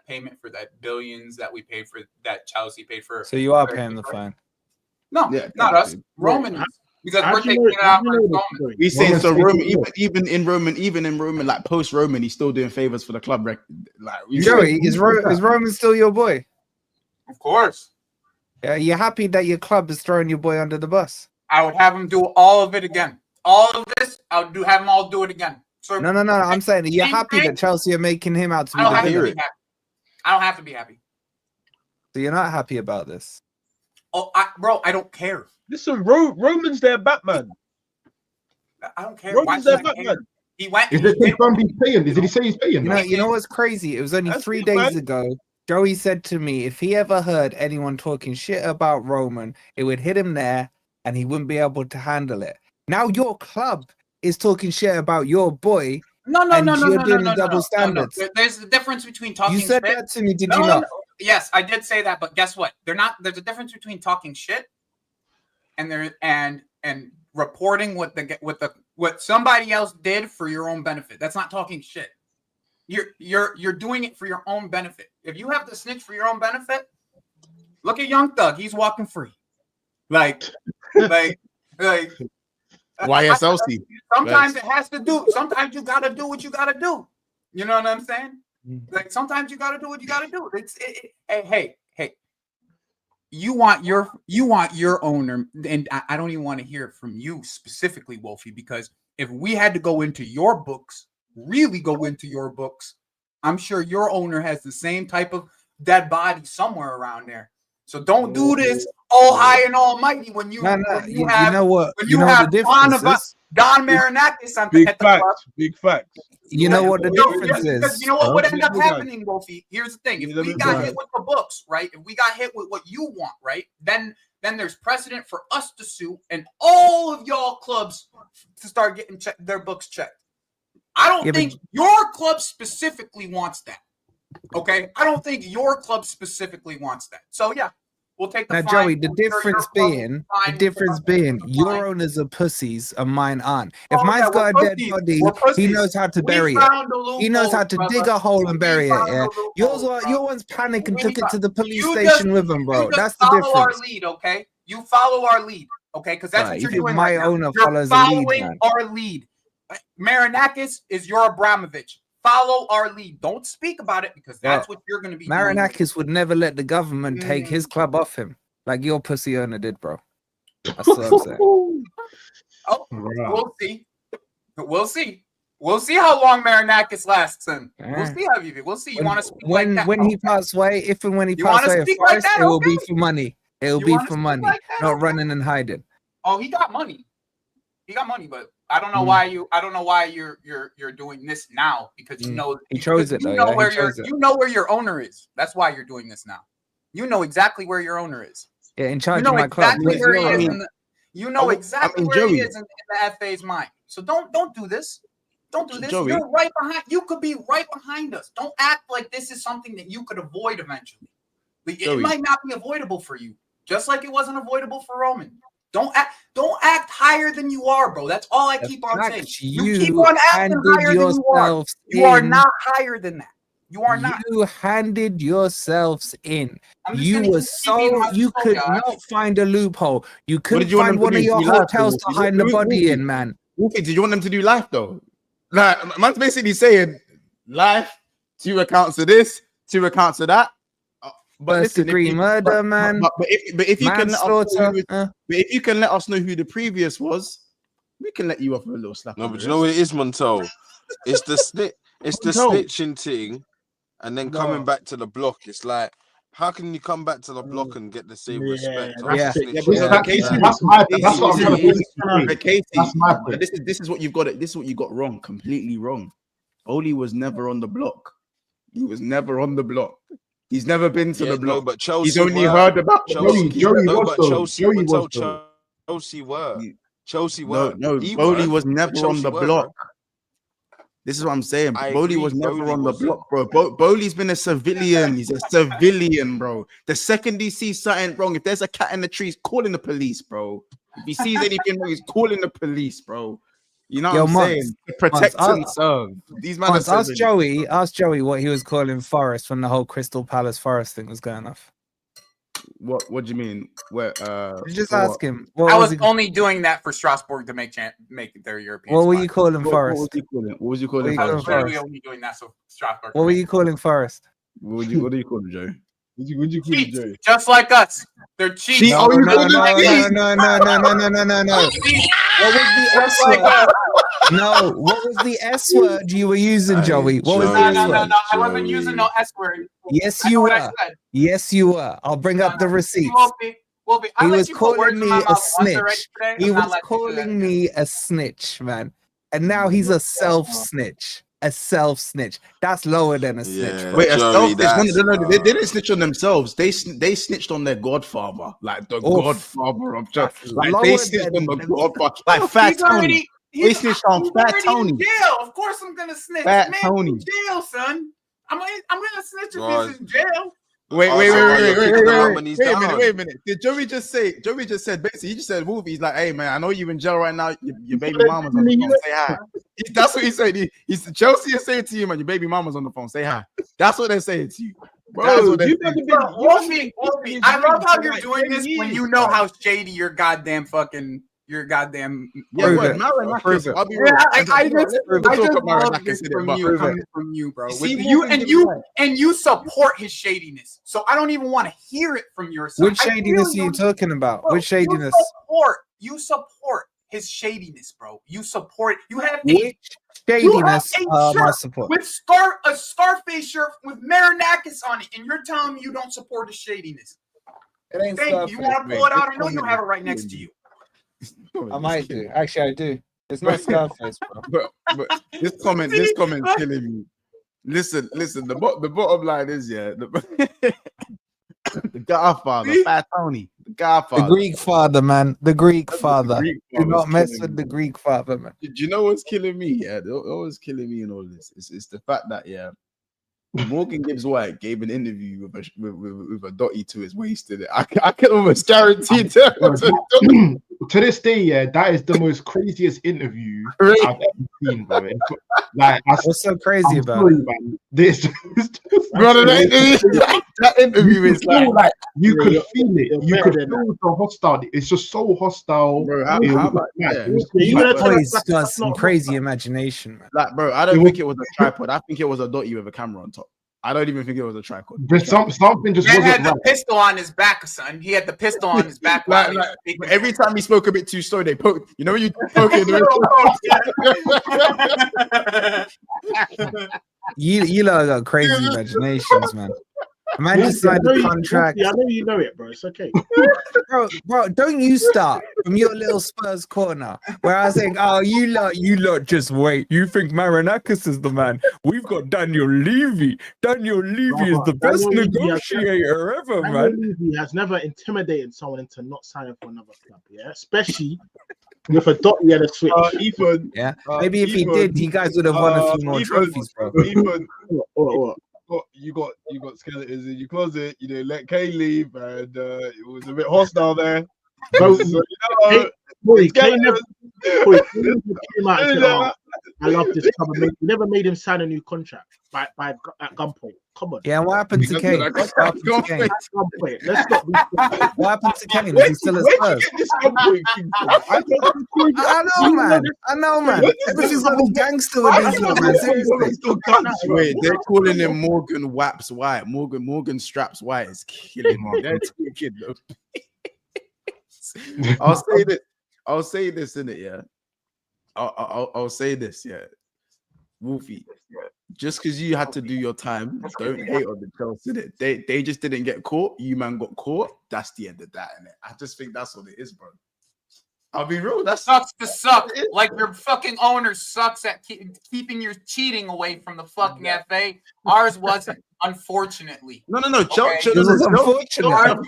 Speaker 8: payment for that billions that we paid for, that Chelsea paid for.
Speaker 3: So you are paying the fine.
Speaker 8: No,
Speaker 4: Yeah,
Speaker 8: not us. Roman is. Because we're taking it out for installments.
Speaker 4: He's saying so. Roman, even in Roman, like post Roman, he's still doing favors for the club. Like
Speaker 3: Joey, is Roman still your boy?
Speaker 8: Of course.
Speaker 3: You're happy that your club is throwing your boy under the bus?
Speaker 8: I would have him do all of it again. All of this, I would have them all do it again. So
Speaker 3: No. I'm saying that you're
Speaker 8: same
Speaker 3: happy
Speaker 8: thing.
Speaker 3: that Chelsea are making him out to
Speaker 8: I
Speaker 3: be
Speaker 8: don't
Speaker 3: the
Speaker 8: have to
Speaker 3: villain.
Speaker 8: be happy. I don't have to be happy.
Speaker 3: So you're not happy about this?
Speaker 8: Oh, bro, I don't care.
Speaker 2: Listen, Roman's their Batman.
Speaker 8: I don't care.
Speaker 2: Roman's
Speaker 8: Why
Speaker 2: their
Speaker 8: should I care?
Speaker 2: Batman.
Speaker 8: He went.
Speaker 7: Is
Speaker 8: He
Speaker 7: it
Speaker 8: did-
Speaker 7: confirmed he's paying? Did he say he's paying?
Speaker 3: You know what's crazy? It was only
Speaker 2: That's
Speaker 3: 3
Speaker 2: it,
Speaker 3: days
Speaker 2: man.
Speaker 3: ago. Joey said to me, if he ever heard anyone talking shit about Roman, it would hit him there and he wouldn't be able to handle it. Now your club is talking shit about your boy.
Speaker 8: No,
Speaker 3: and you're doing the double standards.
Speaker 8: There's a difference between talking
Speaker 3: You said
Speaker 8: shit.
Speaker 3: that to me, did
Speaker 8: No,
Speaker 3: you not?
Speaker 8: no. Yes, I did say that, but guess what? They're not. There's a difference between talking shit and reporting what somebody else did for your own benefit. That's not talking shit. You're doing it for your own benefit. If you have to snitch for your own benefit, look at Young Thug. He's walking free. Like
Speaker 4: YSLC.
Speaker 8: Sometimes it has to do. Sometimes you gotta do what you gotta do. You know what I'm saying? Like sometimes you gotta do what you gotta do. Hey. You want your owner, and I don't even want to hear it from you specifically, Wolfie, because if we had to go into your books, really go into your books, I'm sure your owner has the same type of dead body somewhere around there. So don't do this all high and almighty when you
Speaker 3: You know what?
Speaker 8: when
Speaker 3: You know what the difference is?
Speaker 8: Don Marinakis at
Speaker 2: Big
Speaker 8: the club.
Speaker 2: facts. Big facts.
Speaker 3: You know what the difference
Speaker 8: Because
Speaker 3: is?
Speaker 8: you know what would end up
Speaker 2: Huh?
Speaker 8: happening, Wolfie? Here's the thing: if we got hit with the books, right? If we got hit with what you want, right? Then there's precedent for us to sue and all of y'all clubs to start getting their books checked. I don't think your club specifically wants that. Okay, I don't think your club specifically wants that. So yeah, we'll take the
Speaker 3: Now,
Speaker 8: fine.
Speaker 3: Joey, the difference being your owners are pussies and mine aren't. If mine's got a dead body, he knows how to bury it. He knows how to dig a hole and bury it. Yeah, your one's panic and took it to the police station with him, bro. That's the
Speaker 8: difference. Follow our
Speaker 3: difference.
Speaker 8: lead, okay? You follow our lead, okay? Because that's what you're doing.
Speaker 3: My
Speaker 8: right now.
Speaker 3: owner
Speaker 8: You're
Speaker 3: follows the lead,
Speaker 8: following
Speaker 3: man.
Speaker 8: our lead. Marinakis is your Abramovich. Follow our lead. Don't speak about it because that's what you're going to be doing.
Speaker 3: Marinakis would never let the government take his club off him like your pussy owner did, bro. That's what I'm saying.
Speaker 8: Oh, we'll see. We'll see. We'll see how long Marinakis lasts, and we'll see how you. We'll see. You want to speak
Speaker 3: when
Speaker 8: like that?
Speaker 3: when he passes away? If and when he
Speaker 8: You
Speaker 3: passes
Speaker 8: wanna
Speaker 3: away,
Speaker 8: speak like
Speaker 3: first,
Speaker 8: that?
Speaker 3: it will be
Speaker 8: Okay.
Speaker 3: for money. It will
Speaker 8: You
Speaker 3: be
Speaker 8: wanna
Speaker 3: for
Speaker 8: speak
Speaker 3: money,
Speaker 8: like that?
Speaker 3: not
Speaker 8: Okay.
Speaker 3: running and hiding.
Speaker 8: Oh, he got money. He got money, but I don't know why you. I don't know why you're doing this now because you know
Speaker 3: he chose it.
Speaker 8: You
Speaker 3: Though,
Speaker 8: know
Speaker 3: yeah,
Speaker 8: where
Speaker 3: he
Speaker 8: your
Speaker 3: chose it.
Speaker 8: you know where your owner is. That's why you're doing this now. You know exactly where your owner is.
Speaker 3: Yeah, in charge
Speaker 8: You know
Speaker 3: of my club.
Speaker 8: exactly where he is.
Speaker 4: mean,
Speaker 8: In the, you know exactly where
Speaker 4: Joey.
Speaker 8: he is in the FA's mind. So don't do this. Don't do this.
Speaker 4: Joey.
Speaker 8: You're right behind. You could be right behind us. Don't act like this is something that you could avoid eventually. It
Speaker 4: Joey.
Speaker 8: might not be avoidable for you, just like it wasn't avoidable for Roman. Don't act higher than you are, bro. That's all I keep on saying. You keep on acting higher than you are. You are not higher than that. You are not.
Speaker 3: You handed yourselves in.
Speaker 8: I'm just
Speaker 3: You
Speaker 8: gonna
Speaker 3: were
Speaker 8: keep being
Speaker 3: so you
Speaker 8: myself,
Speaker 3: could
Speaker 8: guys.
Speaker 3: not find a loophole. You couldn't
Speaker 4: did you want
Speaker 3: find
Speaker 4: them to
Speaker 3: one of
Speaker 4: do?
Speaker 3: your
Speaker 4: Do life,
Speaker 3: hotels to
Speaker 4: Wolfie?
Speaker 3: hide the body in, man.
Speaker 4: Wolfie, did you want them to do life though? Like, man's basically saying life, 2 accounts of this, 2 accounts of that. But
Speaker 3: First degree murder, man.
Speaker 4: But if you can let us know
Speaker 3: Manslaughter.
Speaker 4: but if you can let us know who the previous was, we can let you off a little slap.
Speaker 5: No,
Speaker 4: on
Speaker 5: but
Speaker 4: the
Speaker 5: you know what
Speaker 4: wrist.
Speaker 5: it is, Montel? It's the snitch. It's the
Speaker 4: Montel.
Speaker 5: snitching thing, and then coming back to the block. It's like, how can you come back to the block and get the same respect?
Speaker 6: that's
Speaker 5: after
Speaker 6: it.
Speaker 5: snitching?
Speaker 7: Yeah,
Speaker 4: but Casey,
Speaker 7: that's what I'm trying to say.
Speaker 4: But Casey,
Speaker 7: That's my point.
Speaker 4: this is what you've got. This is what you got wrong, completely wrong. Oli was never on the block. He was never on the block. He's never been to
Speaker 5: Yeah,
Speaker 4: the block.
Speaker 5: no, but Chelsea
Speaker 4: He's only
Speaker 5: were.
Speaker 4: heard about
Speaker 5: Chelsea.
Speaker 7: Joey
Speaker 5: No,
Speaker 7: was
Speaker 5: but
Speaker 7: though.
Speaker 5: Chelsea.
Speaker 7: Joey
Speaker 5: Montel,
Speaker 7: was though.
Speaker 5: Chelsea were. Chelsea
Speaker 4: No,
Speaker 5: were.
Speaker 4: no,
Speaker 5: He
Speaker 4: Bowley
Speaker 5: weren't,
Speaker 4: was
Speaker 5: but
Speaker 4: never on
Speaker 5: Chelsea
Speaker 4: the
Speaker 5: were,
Speaker 4: block.
Speaker 5: bro.
Speaker 4: This is what I'm saying.
Speaker 5: I
Speaker 4: Bowley
Speaker 5: agree,
Speaker 4: was never
Speaker 5: Bowley
Speaker 4: on the
Speaker 5: wasn't.
Speaker 4: block, bro. Bowley's been a civilian. He's a civilian, bro. The second he sees something wrong, if there's a cat in the trees, calling the police, bro. If he sees anything wrong, he's calling the police, bro. You know what I'm saying? To protect and serve. These men are
Speaker 3: Ask Joey what he was calling Forest when the whole Crystal Palace Forest thing was going off.
Speaker 4: What do you mean? Where
Speaker 3: Just
Speaker 4: for
Speaker 3: ask him.
Speaker 8: I was only doing that for Strasbourg to make their European.
Speaker 3: What were
Speaker 8: spot.
Speaker 3: you calling
Speaker 4: what
Speaker 3: Forest?
Speaker 4: was he calling? What was you calling?
Speaker 3: What you
Speaker 8: I
Speaker 3: calling
Speaker 8: was literally
Speaker 3: Forest?
Speaker 8: only doing that so Strasbourg.
Speaker 3: What were you calling Forest?
Speaker 4: What do you call him, Joe?
Speaker 2: Would you call it,
Speaker 8: Cheats,
Speaker 2: Joey?
Speaker 8: just like us. They're cheats.
Speaker 4: Cheat?
Speaker 3: No,
Speaker 4: Oh, you
Speaker 3: no,
Speaker 4: call them
Speaker 3: no,
Speaker 4: cheats?
Speaker 3: no, no, no, no, no, no, no, no. What was the S
Speaker 8: Just like
Speaker 3: word?
Speaker 8: us.
Speaker 3: No, what was the S word you were using, Joey? What was the
Speaker 8: No,
Speaker 3: S
Speaker 8: no, no,
Speaker 3: word?
Speaker 8: no. I wasn't using no S word.
Speaker 3: Yes,
Speaker 8: I know
Speaker 3: you
Speaker 8: what I
Speaker 3: were.
Speaker 8: said.
Speaker 3: Yes, you were. I'll bring up the
Speaker 8: You
Speaker 3: receipts.
Speaker 8: won't be. Will be. I
Speaker 3: He
Speaker 8: let
Speaker 3: was
Speaker 8: you put words
Speaker 3: calling
Speaker 8: in my
Speaker 3: me a
Speaker 8: mouth once already
Speaker 3: snitch.
Speaker 8: today.
Speaker 3: He
Speaker 8: I'm not
Speaker 3: was
Speaker 8: letting you do that
Speaker 3: calling
Speaker 8: again.
Speaker 3: me a snitch, man. And now he's a self-snitch. A self-snitch. That's lower than a snitch,
Speaker 5: Yeah,
Speaker 3: bro.
Speaker 4: Wait, a
Speaker 5: Joey,
Speaker 4: self-snitch? No,
Speaker 5: that's
Speaker 4: they didn't snitch on themselves. They snitched on their godfather, like the
Speaker 3: Oof.
Speaker 4: godfather of just
Speaker 3: That's
Speaker 4: like
Speaker 3: lower
Speaker 4: they snitched
Speaker 3: than
Speaker 4: on the godfather, like
Speaker 8: Look,
Speaker 4: Fat Tony. They
Speaker 8: he's
Speaker 4: snitched on Fat
Speaker 8: already
Speaker 4: Tony.
Speaker 8: in jail. Of course I'm gonna snitch.
Speaker 4: Fat
Speaker 8: Man,
Speaker 4: Tony.
Speaker 8: in jail, son. I'm gonna snitch if
Speaker 5: Right.
Speaker 8: he's in jail.
Speaker 4: Wait
Speaker 5: Oh,
Speaker 4: a
Speaker 5: so why you're kicking the nominees down?
Speaker 4: minute. Did Joey just say? Joey just said basically. He just said, "Wolfie." He's like, "Hey man, I know you're in jail right now. Your baby mama's on the phone. Say hi." That's what he said. He's Chelsea is saying to you, man. Your baby mama's on the phone. Say hi. That's what they're saying to you. That's
Speaker 2: Bro,
Speaker 4: what they're
Speaker 2: you
Speaker 4: saying.
Speaker 8: Wolfie, I love how you're doing this when you know
Speaker 2: how.
Speaker 8: how shady your goddamn
Speaker 4: Yeah,
Speaker 3: Prove
Speaker 4: word.
Speaker 3: it.
Speaker 4: Marinakis,
Speaker 3: Prove it.
Speaker 4: I'll be
Speaker 8: Yeah,
Speaker 4: real.
Speaker 8: I just
Speaker 4: Talk about
Speaker 8: love
Speaker 4: Marinakis
Speaker 8: this
Speaker 4: in it,
Speaker 8: from
Speaker 4: but
Speaker 8: you, coming from you, bro.
Speaker 4: You see,
Speaker 8: With you
Speaker 4: Morgan
Speaker 8: and
Speaker 4: gives
Speaker 8: you
Speaker 4: right.
Speaker 8: and you support his shadiness, so I don't even want to hear it from your side.
Speaker 3: Which
Speaker 8: I
Speaker 3: shadiness
Speaker 8: really
Speaker 3: are you
Speaker 8: don't-
Speaker 3: talking about?
Speaker 8: Bro,
Speaker 3: Which shadiness?
Speaker 8: You support his shadiness, bro. You support. You have
Speaker 3: Which shadiness my support?
Speaker 8: with a Scarface shirt with Marinakis on it, and you're telling me you don't support his shadiness.
Speaker 3: It ain't
Speaker 8: Thank you. You want to pull it out? I know you have it right next to you.
Speaker 3: I might do. Actually, I do. It's not Scarface, bro.
Speaker 4: But this comment killing me. Listen. The bottom line is the Godfather, Fat Tony, the Godfather,
Speaker 3: The Greek father, man. The Greek father.
Speaker 4: Greek
Speaker 3: Do
Speaker 4: father's
Speaker 3: not mess
Speaker 4: killing
Speaker 3: with
Speaker 4: me.
Speaker 3: the Greek father, man.
Speaker 4: Do you know what's killing me? Yeah, what's killing me in all this? It's the fact that Morgan Gibbs White gave an interview with a dotty to his waist in it. I can almost guarantee that.
Speaker 7: To this day, that is the most craziest interview
Speaker 4: Really?
Speaker 7: I've ever seen, bro. Like,
Speaker 3: What's so crazy
Speaker 7: I'm
Speaker 3: about
Speaker 7: sorry,
Speaker 3: it?
Speaker 7: man. This,
Speaker 4: Brother, that interview is like,
Speaker 7: you could
Speaker 2: you're-
Speaker 7: feel it.
Speaker 6: you're
Speaker 7: You
Speaker 6: better
Speaker 7: could
Speaker 6: than
Speaker 7: feel the hostile. It's just so hostile.
Speaker 4: bro. How about
Speaker 6: You gonna tell us
Speaker 3: Boy's got
Speaker 6: that's
Speaker 3: some
Speaker 6: not-
Speaker 3: crazy imagination, man.
Speaker 4: like, bro? I don't think it was a tripod. I think it was a dotty with a camera on top. I don't even think it was a tripod.
Speaker 7: But something just
Speaker 8: Man had
Speaker 7: wasn't
Speaker 8: the
Speaker 7: right.
Speaker 8: pistol on his back, son. He had the pistol on his back. while he was speaking.
Speaker 4: Every time he spoke a bit too slow, they poke. You know when you poke it.
Speaker 3: You lot got crazy imaginations, man. A man just signed
Speaker 6: I know
Speaker 3: a
Speaker 6: you-
Speaker 3: contract.
Speaker 6: I know you know it, bro. It's okay.
Speaker 3: Bro, don't you start from your little Spurs corner where I was saying, oh, you lot just wait. You think Marinakis is the man. We've got Daniel Levy. Daniel Levy is the best
Speaker 6: Daniel Levy has
Speaker 3: negotiator ever,
Speaker 6: Daniel
Speaker 3: man.
Speaker 6: Levy has never intimidated someone into not signing for another club, yeah? Especially with a dotty and a switch.
Speaker 2: Ethan,
Speaker 3: Yeah. Maybe if he
Speaker 2: Ethan,
Speaker 3: did, you guys would have won a few more
Speaker 2: Ethan,
Speaker 3: trophies, bro.
Speaker 2: Ethan,
Speaker 6: What?
Speaker 2: you got skeletons in your closet. You didn't let Kane leave, and it was a bit hostile there.
Speaker 6: Bro,
Speaker 2: So, you know,
Speaker 6: Kane- Boy, Kane
Speaker 2: skeletons-
Speaker 6: never came out and said, oh, I love this club. You never made him sign a new contract at gunpoint. Come on.
Speaker 3: Yeah, and what happened to Kane? What happened to Kane?
Speaker 6: At gunpoint. Let's not be
Speaker 3: What happened to Kane? Is he still at Spurs?
Speaker 2: Get this gunpoint thing from? I don't
Speaker 3: I know, man. Everything's got to be gangster with these lot, man. Seriously.
Speaker 4: Wait, they're calling him Morgan Waps White. Morgan Straps White is killing him. They're taking them. I'll say this in it, yeah. I'll say this, yeah. Wolfie, just because you had to do your time, don't hate on the Chelsea. Innit? They just didn't get caught. You man got caught. That's the end of that, innit? I just think that's what it is, bro. I'll be real. That's
Speaker 8: Sucks to suck. Like your fucking owner sucks at keeping your cheating away from the fucking FA. Ours wasn't, unfortunately.
Speaker 4: no.
Speaker 8: Okay.
Speaker 3: This is unfortunate.
Speaker 8: Yo, I'm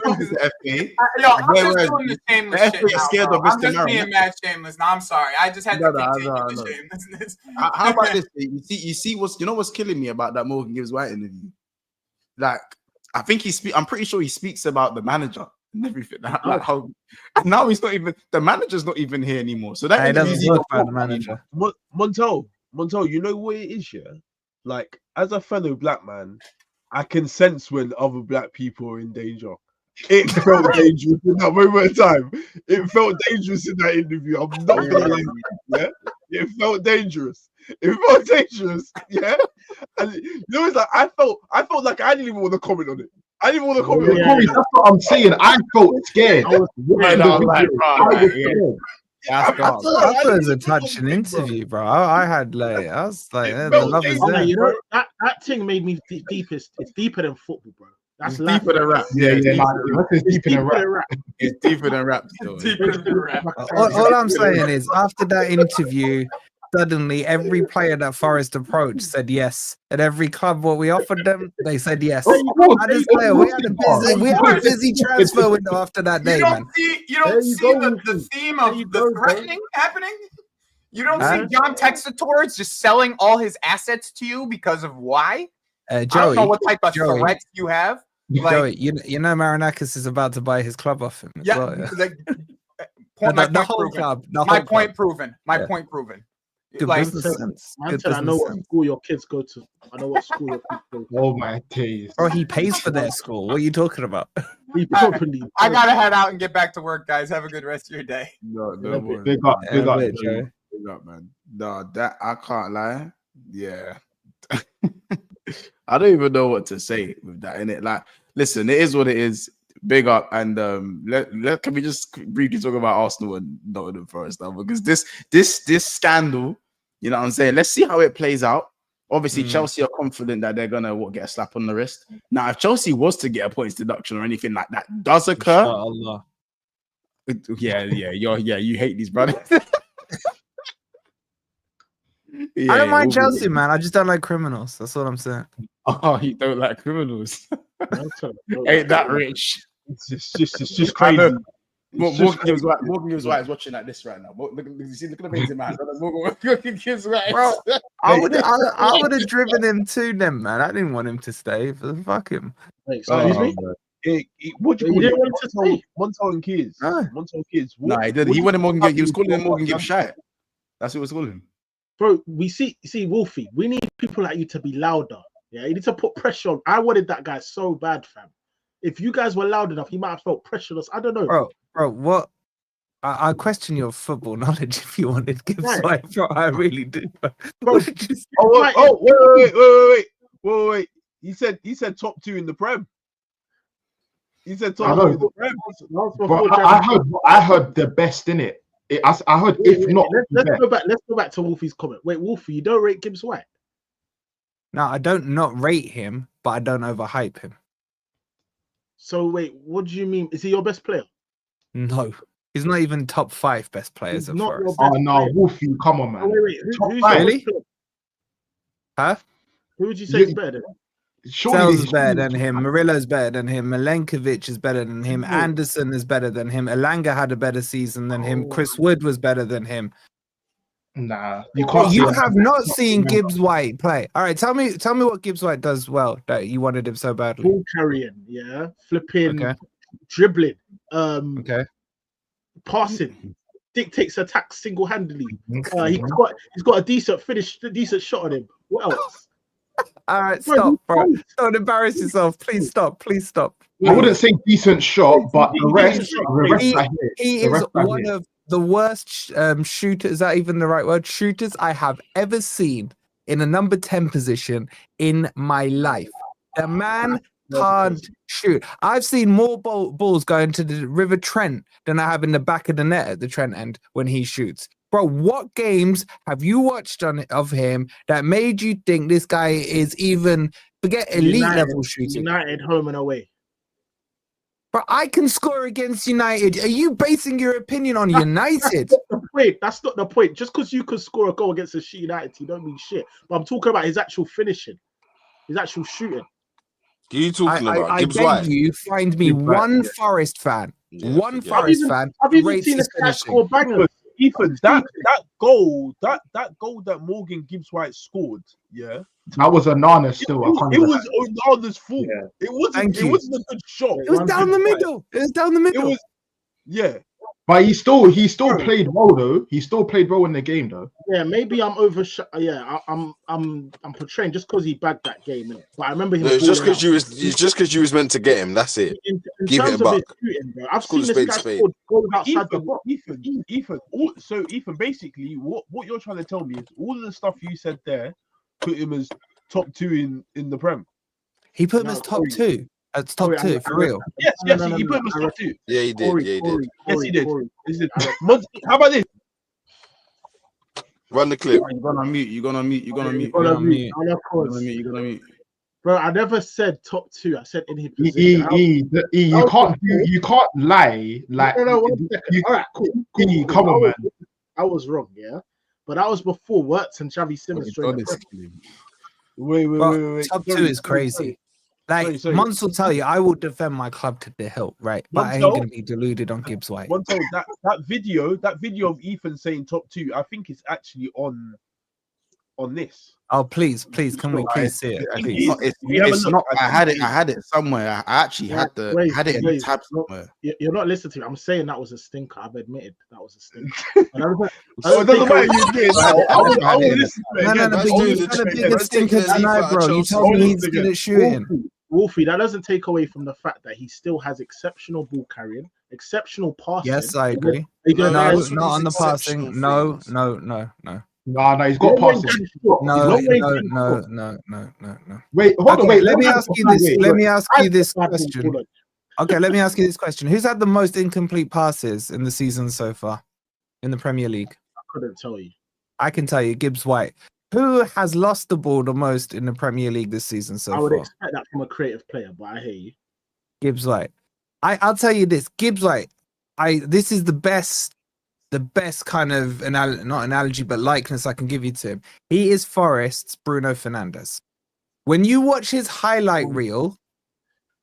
Speaker 8: just doing the shameless
Speaker 4: the
Speaker 8: shit
Speaker 4: FA is
Speaker 8: now,
Speaker 4: scared
Speaker 8: bro.
Speaker 4: of
Speaker 8: I'm
Speaker 4: Mr.
Speaker 8: just
Speaker 4: Maron.
Speaker 8: being mad shameless. No, I'm sorry. I just had to continue the shamelessness.
Speaker 4: How about this? You see what's killing me about that Morgan Gibbs White interview? Like, I think I'm pretty sure he speaks about the manager and everything. Like how now he's not even the manager's not even here anymore. So that
Speaker 3: He doesn't
Speaker 4: interview's
Speaker 3: talk
Speaker 4: even
Speaker 3: about the manager.
Speaker 2: Montel, you know what it is, yeah? Like, as a fellow black man, I can sense when other black people are in danger. It felt dangerous in that moment of time. It felt dangerous in that interview. I'm not gonna lie, yeah. It felt dangerous. Yeah. And you know, it's like I felt like I didn't even want to comment on it. I didn't want to comment on
Speaker 7: Corey, that's what I'm saying. I felt scared.
Speaker 2: I was
Speaker 4: Right, I was like, bro,
Speaker 7: I
Speaker 4: like,
Speaker 7: was
Speaker 4: yeah,
Speaker 7: scared.
Speaker 4: that's
Speaker 3: I
Speaker 4: dark.
Speaker 3: thought it was a touching interview, bro. I was like, the love is there.
Speaker 6: You know, that thing made me deep. It's deeper than football, bro. That's
Speaker 4: It's
Speaker 6: life.
Speaker 4: deeper than rap.
Speaker 7: Yeah,
Speaker 4: it's
Speaker 7: yeah,
Speaker 4: deeper
Speaker 7: nah,
Speaker 4: than rap.
Speaker 7: it's deeper than rap.
Speaker 6: rap.
Speaker 4: It's deeper than rap. Still.
Speaker 8: Deeper than rap.
Speaker 3: All I'm saying is, after that interview, suddenly every player that Forest approached said yes, and every club what we offered them, they said yes.
Speaker 7: Of course,
Speaker 3: I just say we had a busy transfer window after that day,
Speaker 8: You
Speaker 3: man.
Speaker 8: don't see
Speaker 6: go,
Speaker 8: the theme of
Speaker 6: you
Speaker 8: the
Speaker 6: go, bro.
Speaker 8: threatening happening. You don't
Speaker 3: Huh?
Speaker 8: see John Texators just selling all his assets to you because of why? I don't know
Speaker 3: Joey,
Speaker 8: what type of
Speaker 3: Joey.
Speaker 8: threats you have. Like,
Speaker 3: Joey, you know Marinakis is about to buy his club off him as
Speaker 8: yeah,
Speaker 3: well. Yeah.
Speaker 8: like,
Speaker 3: The
Speaker 8: my
Speaker 3: whole
Speaker 8: point proven.
Speaker 3: club. The
Speaker 8: My
Speaker 3: whole
Speaker 8: point
Speaker 3: club.
Speaker 8: proven. My
Speaker 3: Yeah.
Speaker 8: point proven.
Speaker 3: Good
Speaker 8: Like,
Speaker 3: business sense.
Speaker 6: Man
Speaker 3: Good
Speaker 6: said, I know
Speaker 3: business
Speaker 6: what
Speaker 3: sense.
Speaker 6: school your kids go to. I know what school your kids go to.
Speaker 7: Oh my days.
Speaker 3: Bro, he pays for their school. What are you talking about?
Speaker 6: We properly.
Speaker 8: I gotta head out and get back to work, guys. Have a good rest of your day.
Speaker 4: No,
Speaker 6: Yeah,
Speaker 4: no more.
Speaker 7: Big up, big up.
Speaker 3: Wait, Joey.
Speaker 4: Big up, man. No, that I can't lie. Yeah. I don't even know what to say with that in it. Like, listen, it is what it is. Big up, and can we just briefly talk about Arsenal and Nottingham Forest now? Because this scandal, you know what I'm saying? Let's see how it plays out. Obviously, Chelsea are confident that they're gonna get a slap on the wrist. Now, if Chelsea was to get a points deduction or anything like that does occur,
Speaker 3: Inshallah.
Speaker 4: you hate these brothers.
Speaker 3: I don't mind Chelsea, man. I just don't like criminals. That's all I'm saying.
Speaker 4: Oh, you don't like criminals?
Speaker 6: Man said,
Speaker 4: Ain't that rich?
Speaker 2: It's just
Speaker 4: I
Speaker 2: crazy.
Speaker 4: know.
Speaker 2: It's just
Speaker 4: Morgan Gibbs White is watching like this right now. Look at the face in my hand. Morgan Gibbs White.
Speaker 3: Bro, I would have driven him to them, man. I didn't want him to stay. Fuck him.
Speaker 6: Wait, excuse me?
Speaker 2: What do
Speaker 6: You
Speaker 2: you
Speaker 6: didn't
Speaker 2: call
Speaker 6: want
Speaker 2: it?
Speaker 6: to stay?
Speaker 2: Montel and Kids.
Speaker 3: No.
Speaker 2: Montel and Kids.
Speaker 4: No, he didn't. He wanted Morgan Gibbs. He was calling him Morgan Gibbs Shy. That's what he was calling him.
Speaker 6: Bro, we see, Wolfie, we need people like you to be louder. Yeah, you need to put pressure on. I wanted that guy so bad, fam. If you guys were loud enough, he might have felt pressureless. I don't know.
Speaker 3: Bro, what? I question your football knowledge if you wanted Gibbs
Speaker 6: Right.
Speaker 3: White, bro. I really do.
Speaker 6: Bro,
Speaker 3: What did you say?
Speaker 2: Wait. He said top two in the Prem. He said
Speaker 7: I
Speaker 2: top
Speaker 7: know.
Speaker 2: two in the Prem.
Speaker 7: But I heard the best in it. I heard if not.
Speaker 6: Let's go back to Wolfie's comment. Wait, Wolfie, you don't rate Gibbs White?
Speaker 3: No, I don't not rate him, but I don't overhype him.
Speaker 6: So wait, what do you mean? Is he your best player?
Speaker 3: No, he's not even top 5 best players
Speaker 6: He's
Speaker 3: at
Speaker 6: not
Speaker 3: Forest.
Speaker 6: your
Speaker 7: Oh no,
Speaker 6: player.
Speaker 7: Wolfie, come on,
Speaker 6: Oh,
Speaker 7: man.
Speaker 6: wait.
Speaker 7: Top
Speaker 6: Who's
Speaker 7: five.
Speaker 6: your
Speaker 3: Really?
Speaker 6: best player?
Speaker 3: Huh?
Speaker 6: Who would you say
Speaker 7: You-
Speaker 6: is better than?
Speaker 7: Surely
Speaker 3: Sells
Speaker 7: he's-
Speaker 3: is better than him. Murillo's better than him. Milenkovic is better than him. Anderson is better than him. Elanga had a better season than him. Chris Wood was better than him.
Speaker 7: Nah, you can't.
Speaker 3: You
Speaker 7: say that.
Speaker 3: have not seen Gibbs White play. All right, tell me what Gibbs White does well that you wanted him so badly.
Speaker 6: Ball carrying, yeah, flipping,
Speaker 3: Okay.
Speaker 6: dribbling,
Speaker 3: Okay.
Speaker 6: passing, dictates attacks single-handedly. He's got a decent finish, a decent shot on him. What else?
Speaker 3: All right,
Speaker 6: Bro,
Speaker 3: stop, bro. Don't embarrass yourself. Please stop. Please stop.
Speaker 7: I wouldn't say decent shot, but the rest
Speaker 3: He-
Speaker 7: I hear.
Speaker 3: He
Speaker 7: The
Speaker 3: is
Speaker 7: rest I
Speaker 3: one
Speaker 7: hear.
Speaker 3: of the worst shooters. Is that even the right word? Shooters I have ever seen in a number 10 position in my life. The man can't shoot. I've seen more balls go into the River Trent than I have in the back of the net at the Trent end when he shoots. Bro, what games have you watched of him that made you think this guy is even, forget elite level shooting?
Speaker 6: United home and away.
Speaker 3: But I can score against United. Are you basing your opinion on United?
Speaker 6: That's not the point. Just because you could score a goal against a shit United team don't mean shit. But I'm talking about his actual finishing, his actual shooting.
Speaker 5: Who are you talking about?
Speaker 3: I
Speaker 5: Gibbs
Speaker 3: beg
Speaker 5: White?
Speaker 3: you, find me
Speaker 7: Gibbs White,
Speaker 3: one
Speaker 7: yeah.
Speaker 3: Forest fan.
Speaker 5: Yeah,
Speaker 3: One
Speaker 5: forget it.
Speaker 3: Forest fan.
Speaker 6: I've even
Speaker 3: rates
Speaker 6: seen
Speaker 3: his
Speaker 6: this guy
Speaker 3: finishing.
Speaker 6: score bangers.
Speaker 2: Ethan, that goal that Morgan Gibbs White scored, yeah,
Speaker 7: That was a Nana still.
Speaker 2: it was Onana's fault.
Speaker 7: Yeah.
Speaker 2: It wasn't.
Speaker 3: Thank
Speaker 2: It
Speaker 3: you.
Speaker 2: wasn't a good shot.
Speaker 3: It was down the middle. It was down the
Speaker 2: It
Speaker 3: middle.
Speaker 2: was, yeah.
Speaker 7: But he still played well though. He still played well in the game though.
Speaker 6: Yeah, maybe I'm over. Yeah, I'm portraying just because he bagged that game. Innit? But I remember him.
Speaker 5: No, it's just
Speaker 6: balling
Speaker 5: because
Speaker 6: out.
Speaker 5: you was meant to get him. That's it.
Speaker 6: In
Speaker 5: Give it
Speaker 6: terms
Speaker 5: a
Speaker 6: of his
Speaker 5: buck.
Speaker 6: shooting, bro, I've
Speaker 5: Call
Speaker 6: seen
Speaker 5: a
Speaker 6: this
Speaker 5: spade
Speaker 6: guy
Speaker 5: a spade.
Speaker 6: score goals outside the box.
Speaker 2: Ethan, basically, what you're trying to tell me is all of the stuff you said there put him as top 2 in the Prem.
Speaker 3: He put him
Speaker 6: No,
Speaker 3: as top
Speaker 6: sorry.
Speaker 3: 2. It's top two for real.
Speaker 2: Yes, he put him as top 2.
Speaker 5: Yeah, he did. Yeah, he did.
Speaker 2: Yes, he did. How about this?
Speaker 5: Run the clip.
Speaker 4: You're gonna mute. You're gonna mute. You're gonna mute.
Speaker 3: You're on mute.
Speaker 6: And of
Speaker 4: You're
Speaker 6: course,
Speaker 4: gonna mute. You're gonna mute.
Speaker 6: bro, I never said top 2. I said in his position.
Speaker 7: You can't lie. Like,
Speaker 6: No, 1 second. All right, cool.
Speaker 7: Come on, man.
Speaker 6: I was wrong, yeah. But that was before Wirtz and Xavi Simons joined the Prem.
Speaker 2: Wait.
Speaker 3: Top 2 is crazy. Like,
Speaker 2: Sorry.
Speaker 3: Mons will tell you, I will defend my club to the hilt, right? But I ain't
Speaker 2: Montel?
Speaker 3: going to be deluded on Gibbs White.
Speaker 2: That video of Ethan saying top 2, I think it's actually on this.
Speaker 3: Oh, please, can we please see it? Please.
Speaker 4: It's not. I had it somewhere. I actually had it in the tab somewhere.
Speaker 6: You're not listening to me. I'm saying that was a stinker. I've admitted that was a stinker.
Speaker 2: It doesn't matter. You did. I will listen to it
Speaker 3: No,
Speaker 2: again.
Speaker 3: but
Speaker 2: That's
Speaker 3: you
Speaker 2: all
Speaker 3: had
Speaker 2: the
Speaker 3: a bigger
Speaker 5: Let's
Speaker 3: stinker
Speaker 5: take the lead
Speaker 3: tonight,
Speaker 5: out
Speaker 3: bro.
Speaker 5: of
Speaker 3: You
Speaker 5: Chelsea.
Speaker 3: told me he's good at shooting.
Speaker 6: Wolfie, that doesn't take away from the fact that he still has exceptional ball carrying, exceptional passing.
Speaker 3: Yes, I agree.
Speaker 6: No,
Speaker 3: No,
Speaker 5: those are
Speaker 3: not on the
Speaker 5: his
Speaker 3: passing.
Speaker 5: exceptional
Speaker 3: No.
Speaker 5: things.
Speaker 7: No, he's got passing.
Speaker 3: No.
Speaker 7: Wait, hold on,
Speaker 3: Okay,
Speaker 7: wait.
Speaker 3: let me ask you this. Let me ask you this
Speaker 6: Hold
Speaker 3: question.
Speaker 6: on.
Speaker 3: Okay, let me ask you this question. Who's had the most incomplete passes in the season so far in the Premier League?
Speaker 6: I couldn't tell you.
Speaker 3: I can tell you, Gibbs White. Who has lost the ball the most in the Premier League this season so
Speaker 6: I would
Speaker 3: far?
Speaker 6: expect that from a creative player, but I hear you.
Speaker 3: Gibbs White. I'll tell you this. Gibbs White. This is the best kind of not analogy, but likeness I can give you to him. He is Forest's Bruno Fernandes. When you watch his highlight reel,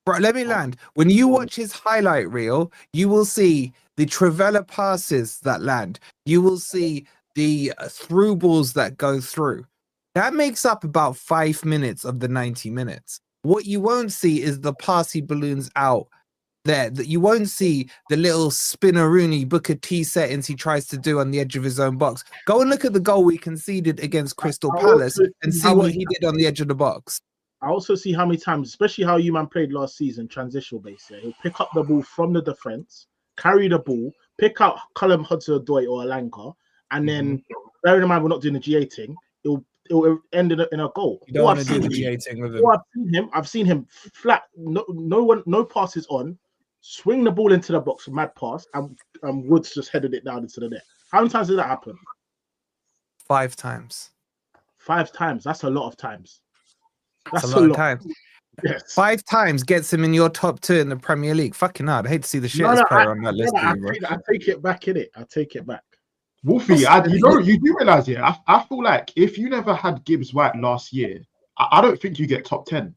Speaker 3: bro, let me land. When you watch his highlight reel, you will see the Trivela passes that land. You will see the through balls that go through. That makes up about 5 minutes of the 90 minutes. What you won't see is the pass he balloons out there. That you won't see the little spinneroonie Booker T settings he tries to do on the edge of his own box. Go and look at the goal we conceded against Crystal Palace and see what he did on the edge of the box.
Speaker 6: I also see how many times, especially how you man played last season, transitional base. Yeah? He'll pick up the ball from the defense, carry the ball, pick out Callum Hudson-Odoi or Alanka, and then bearing in mind we're not doing the GA thing, it'll end in a goal.
Speaker 3: You don't want to do the GA thing with him.
Speaker 6: I've seen him flat. No passes on. Swing the ball into the box, mad pass, and Woods just headed it down into the net. How many times did that happen?
Speaker 3: 5 times.
Speaker 6: 5 times. That's a lot of times.
Speaker 3: That's a lot of times.
Speaker 6: Yes.
Speaker 3: 5 times gets him in your top 2 in the Premier League. Fucking hard. I hate to see the shittest player on that list.
Speaker 6: I take it back, innit? I take it back.
Speaker 7: Wolfie, you do realize, yeah, I feel like if you never had Gibbs White last year, I don't think you get top 10.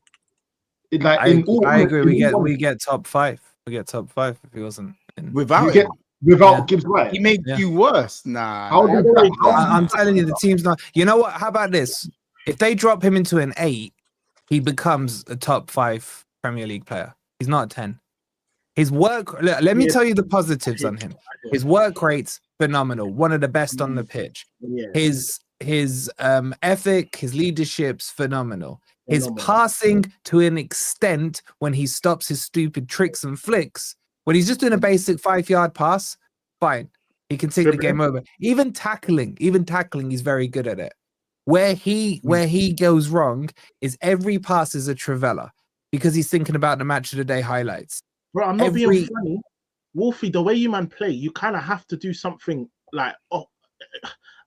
Speaker 3: I agree. We get top 5. We get top 5 if he wasn't in.
Speaker 4: Without
Speaker 7: Gibbs White.
Speaker 4: He made you worse. Nah.
Speaker 3: I'm telling you, the team's not. You know what? How about this? If they drop him into an 8, he becomes a top 5 Premier League player. He's not a 10. His work. Let me tell you the positives on him. His work rate's phenomenal. One of the best on the pitch. His ethic, his leadership's phenomenal. His passing to an extent when he stops his stupid tricks and flicks, when he's just doing a basic 5-yard pass, fine. He can take the game over. Even tackling, he's very good at it. Where he goes wrong is every pass is a Trivela because he's thinking about the match of the day highlights.
Speaker 6: Bro, I'm not being funny. Wolfie, the way you man play, you kind of have to do something like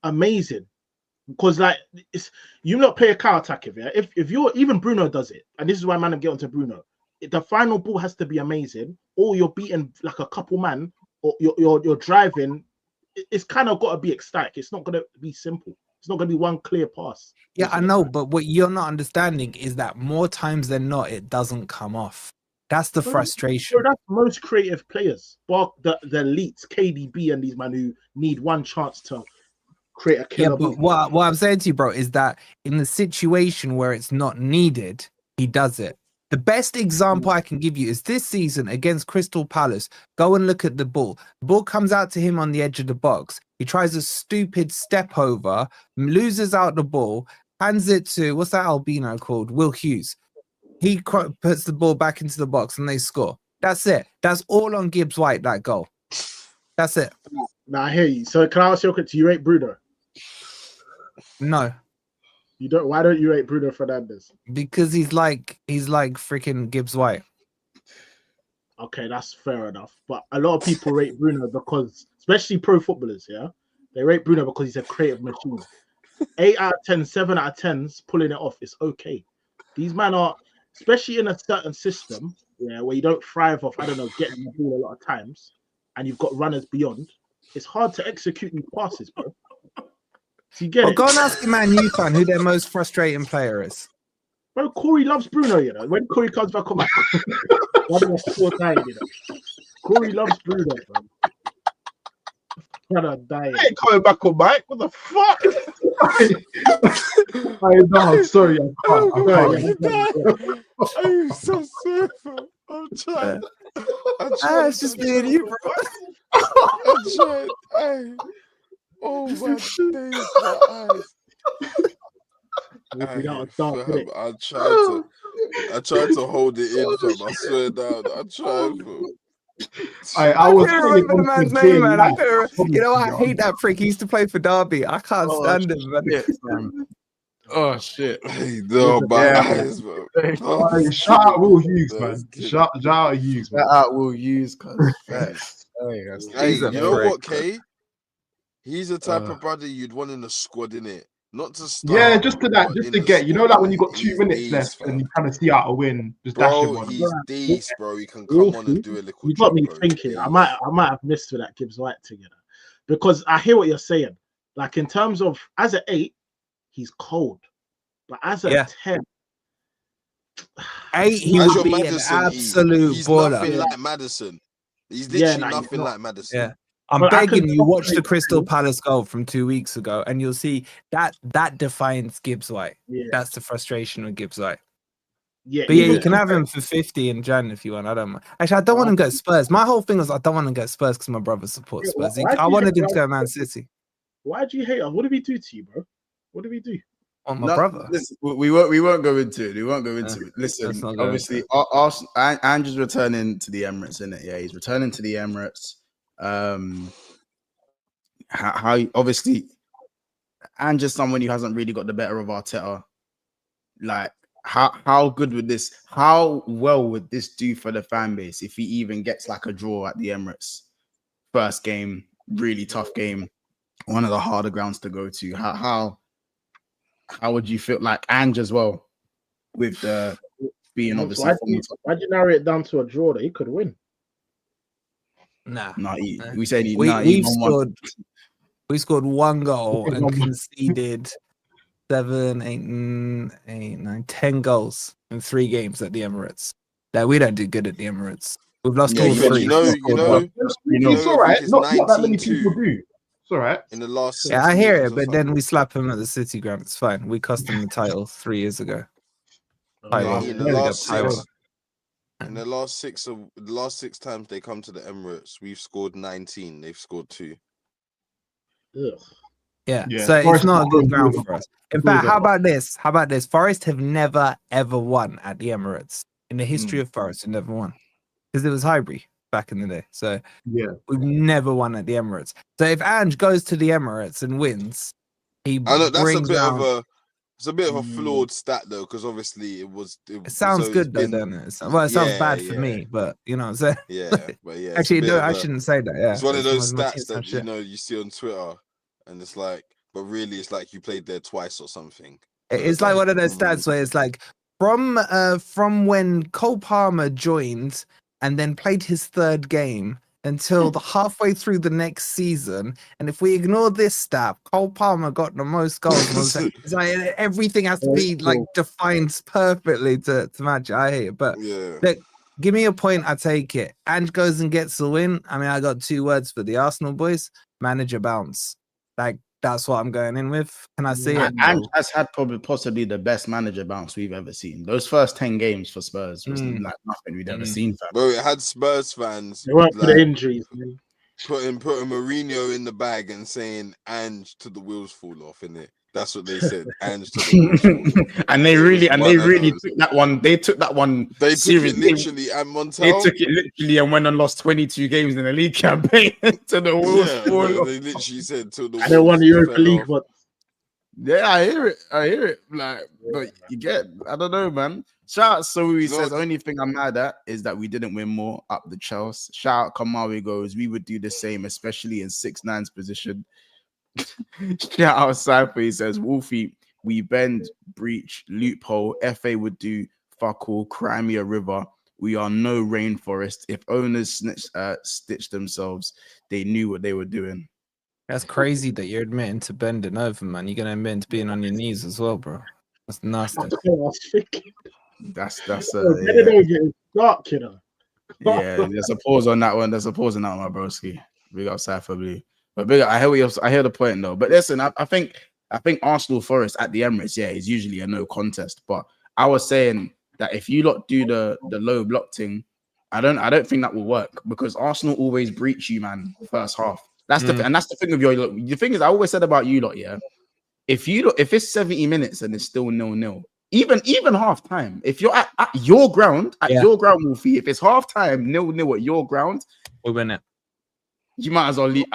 Speaker 6: amazing. Because like you not play a counter attack if you're even Bruno does it, and this is why man I'm getting to Bruno. The final ball has to be amazing, or you're beating like a couple man, or you're driving. It's kind of got to be ecstatic. It's not going to be simple. It's not going to be one clear pass.
Speaker 3: Yeah, I know, but what you're not understanding is that more times than not, it doesn't come off. That's the frustration.
Speaker 6: That's most creative players, but the elites, KDB and these men who need one chance to create a killer.
Speaker 3: Yeah, but what I'm saying to you, bro, is that in the situation where it's not needed, he does it. The best example I can give you is this season against Crystal Palace. Go and look at the ball. The ball comes out to him on the edge of the box. He tries a stupid step over, loses out the ball, hands it to, what's that albino called? Will Hughes. He puts the ball back into the box and they score. That's it. That's all on Gibbs White, that goal. That's it.
Speaker 6: Now I hear you. So can I ask you a question? Do you rate Bruno?
Speaker 3: No.
Speaker 6: You don't. Why don't you rate Bruno Fernandes?
Speaker 3: Because he's like freaking Gibbs White.
Speaker 6: Okay, that's fair enough. But a lot of people rate Bruno because, especially pro footballers, yeah, they rate Bruno because he's a creative machine. 8 out of 10, 7 out of 10s pulling it off. It's okay. These men are, especially in a certain system, yeah, where you don't thrive off, I don't know, getting the ball a lot of times, and you've got runners beyond. It's hard to execute these passes, bro. So you get
Speaker 3: Well,
Speaker 6: it.
Speaker 3: go and ask the Man U fan who their most frustrating player is.
Speaker 6: Bro, Corey loves Bruno, you know. When Corey comes back on my one of the 4 times, you know. Corey loves Bruno, bro. Brother dying.
Speaker 2: I ain't coming back on Mike. What the fuck?
Speaker 7: I know. Sorry, I can't.
Speaker 5: I'm so sorry. I'm trying.
Speaker 3: It's just me and you, bro.
Speaker 5: I'm trying. Hey. Oh my days, my eyes. I tried to hold it in, fam. I swear down. I tried, fam.
Speaker 7: I was
Speaker 3: can't remember the man's name, man. You know, I hate that prick. He used to play for Derby. I can't stand him, man.
Speaker 4: Oh shit!
Speaker 5: Hey, no, my eyes, bro.
Speaker 7: Shout out Will Hughes, man. Shout out Hughes, man.
Speaker 4: Shout out Will Hughes, cuz.
Speaker 5: Hey, you know what, Kay? He's the type of brother you'd want in the squad, innit? Not to start.
Speaker 7: Yeah, just to get, you know, like when you got 2 minutes left and you kind of see out a win, just dash him one.
Speaker 5: He's decent, bro. He can come on and do a little.
Speaker 6: You got me thinking. I might have missed with that Gibbs White together, because I hear what you're saying. Like in terms of as an 8, he's cold, but as a 10,
Speaker 3: 8, he would be Madison, an absolute
Speaker 5: he's
Speaker 3: baller.
Speaker 5: Nothing like Madison. He's literally nothing like Madison.
Speaker 3: Yeah. I'm begging you, watch the Crystal Palace goal from 2 weeks ago, and you'll see that defines Gibbs White. Yeah. That's the frustration with Gibbs White.
Speaker 6: Yeah,
Speaker 3: but yeah, you can have him for 50 in Jan if you want. I don't mind. Actually, I don't want him to go Spurs. My whole thing was I don't want him to go Spurs because my brother supports Spurs. I wanted him to go Man City.
Speaker 6: Why do you hate us? What did we do to you, bro? What did we do?
Speaker 3: On my brother.
Speaker 4: Listen, we won't go into it. We won't go into it. Listen, obviously, Ange is returning to the Emirates, isn't it? Yeah, he's returning to the Emirates. How obviously Ange is someone who hasn't really got the better of Arteta. Like, how good would this? How well would this do for the fan base if he even gets like a draw at the Emirates? First game, really tough game, one of the harder grounds to go to. How would you feel like Ange as well with the being obviously?
Speaker 6: Why'd you narrow it down to a draw that he could win?
Speaker 3: Nah.
Speaker 6: We
Speaker 3: said we scored 1 goal and conceded 7, 8, 9, 10 goals in 3 games at the Emirates. That we don't do good at the Emirates. We've lost all 3.
Speaker 5: You know,
Speaker 7: it's all right. Not that many people do. It's all right.
Speaker 5: In the last,
Speaker 3: I hear it, but then we slap him at the City ground. It's fine. We cost him the title 3 years ago.
Speaker 5: In the last 6 times they come to the Emirates, we've scored 19. They've scored 2.
Speaker 6: Ugh.
Speaker 3: Yeah, so it's not a good ground for us. In fact, how about this? Forest have never, ever won at the Emirates. In the history of Forest, have never won. Because it was Highbury back in the day. So we've never won at the Emirates. So if Ange goes to the Emirates and wins, I know that's
Speaker 5: it's a bit of a flawed stat though, because obviously it
Speaker 3: sounds good though, doesn't it? Well, it sounds bad for me, but you know what I'm saying?
Speaker 5: Yeah, but yeah.
Speaker 3: Actually, no, I shouldn't say that. Yeah,
Speaker 5: it's one of those stats that you see on Twitter, and it's like, but really, it's like you played there twice or something.
Speaker 3: It's like one of those stats where it's like from when Cole Palmer joined and then played his 3rd game until the halfway through the next season, and if we ignore this stat, Cole Palmer got the most goals. It's like everything has to be like defined perfectly to match it. I hate it, but look, give me a point, I take it. Ange goes and gets the win. I mean, I got 2 words for the Arsenal boys: manager bounce. Like that's what I'm going in with. Can I see it?
Speaker 4: Ange has had possibly the best manager bounce we've ever seen. Those first 10 games for Spurs was like nothing we'd ever seen.
Speaker 5: Bro, it had Spurs fans.
Speaker 6: They weren't for the injuries, man.
Speaker 5: Putting Mourinho in the bag and saying Ange to the wheels fall off, innit? That's what they said. Ange to the wheels fall off.
Speaker 4: and they really took that one. They took that one.
Speaker 5: They took it literally, and Montel.
Speaker 4: They took it literally and went and lost 22 games in the league campaign to the wheels fall off.
Speaker 5: They literally said to the.
Speaker 6: I don't want the Europa League, but
Speaker 4: Yeah, I hear it. Like, but you get, I don't know, man. Shout out Sowi
Speaker 5: No,
Speaker 4: says, only thing I'm mad at is that we didn't win more up the Chelsea. Shout out Kamawi goes, we would do the same, especially in 6'9's position. Shout out Cypher, he says, Wolfie, we bend, breach, loophole. FA would do fuck all, Crimea River. We are no rainforest. If owners stitched themselves, they knew what they were doing.
Speaker 3: That's crazy that you're admitting to bending over, man. You're gonna admit to being on your knees as well, bro. That's nasty.
Speaker 6: That's what I was thinking.
Speaker 4: That's
Speaker 6: Dark, you know.
Speaker 4: yeah. There's a pause on that one. There's a pause on that one, my broski. Big up Cypher Blue. But big up, I hear the point though. But listen, I think Arsenal Forest at the Emirates, yeah, is usually a no contest. But I was saying that if you lot do the low block thing, I don't think that will work because Arsenal always breach you, man. First half. That's and that's the thing of your. The thing is, I always said about you lot, yeah. If it's 70 minutes and it's still 0-0, even half time, if you're at your ground, Wolfie, if it's half time 0-0 at your ground,
Speaker 3: we win it.
Speaker 4: You might as well leave.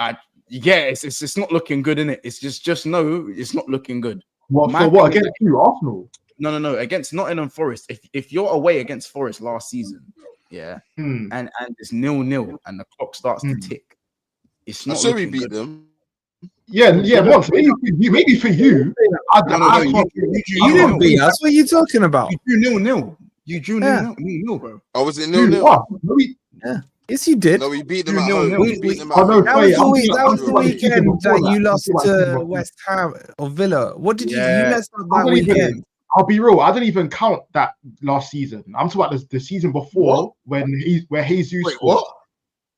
Speaker 4: It's not looking good, innit? It's just no, it's not looking good.
Speaker 7: What against you, Arsenal?
Speaker 4: No, against Nottingham Forest. If you're away against Forest last season, yeah, and it's 0-0 and the clock starts to tick. It's not.
Speaker 5: So we beat them.
Speaker 7: Yeah. Once maybe for you.
Speaker 3: You didn't beat us. What are you talking about?
Speaker 4: You drew 0-0. You drew 0-0, bro.
Speaker 5: Oh, was it 0-0?
Speaker 3: Yeah. Yes, you did.
Speaker 5: No, we beat them at home.
Speaker 3: That was the weekend that you lost to West Ham or Villa. What did you messed up that weekend?
Speaker 7: I'll be real. I don't even count that last season. I'm talking about the season before where Jesus.
Speaker 4: Wait, what?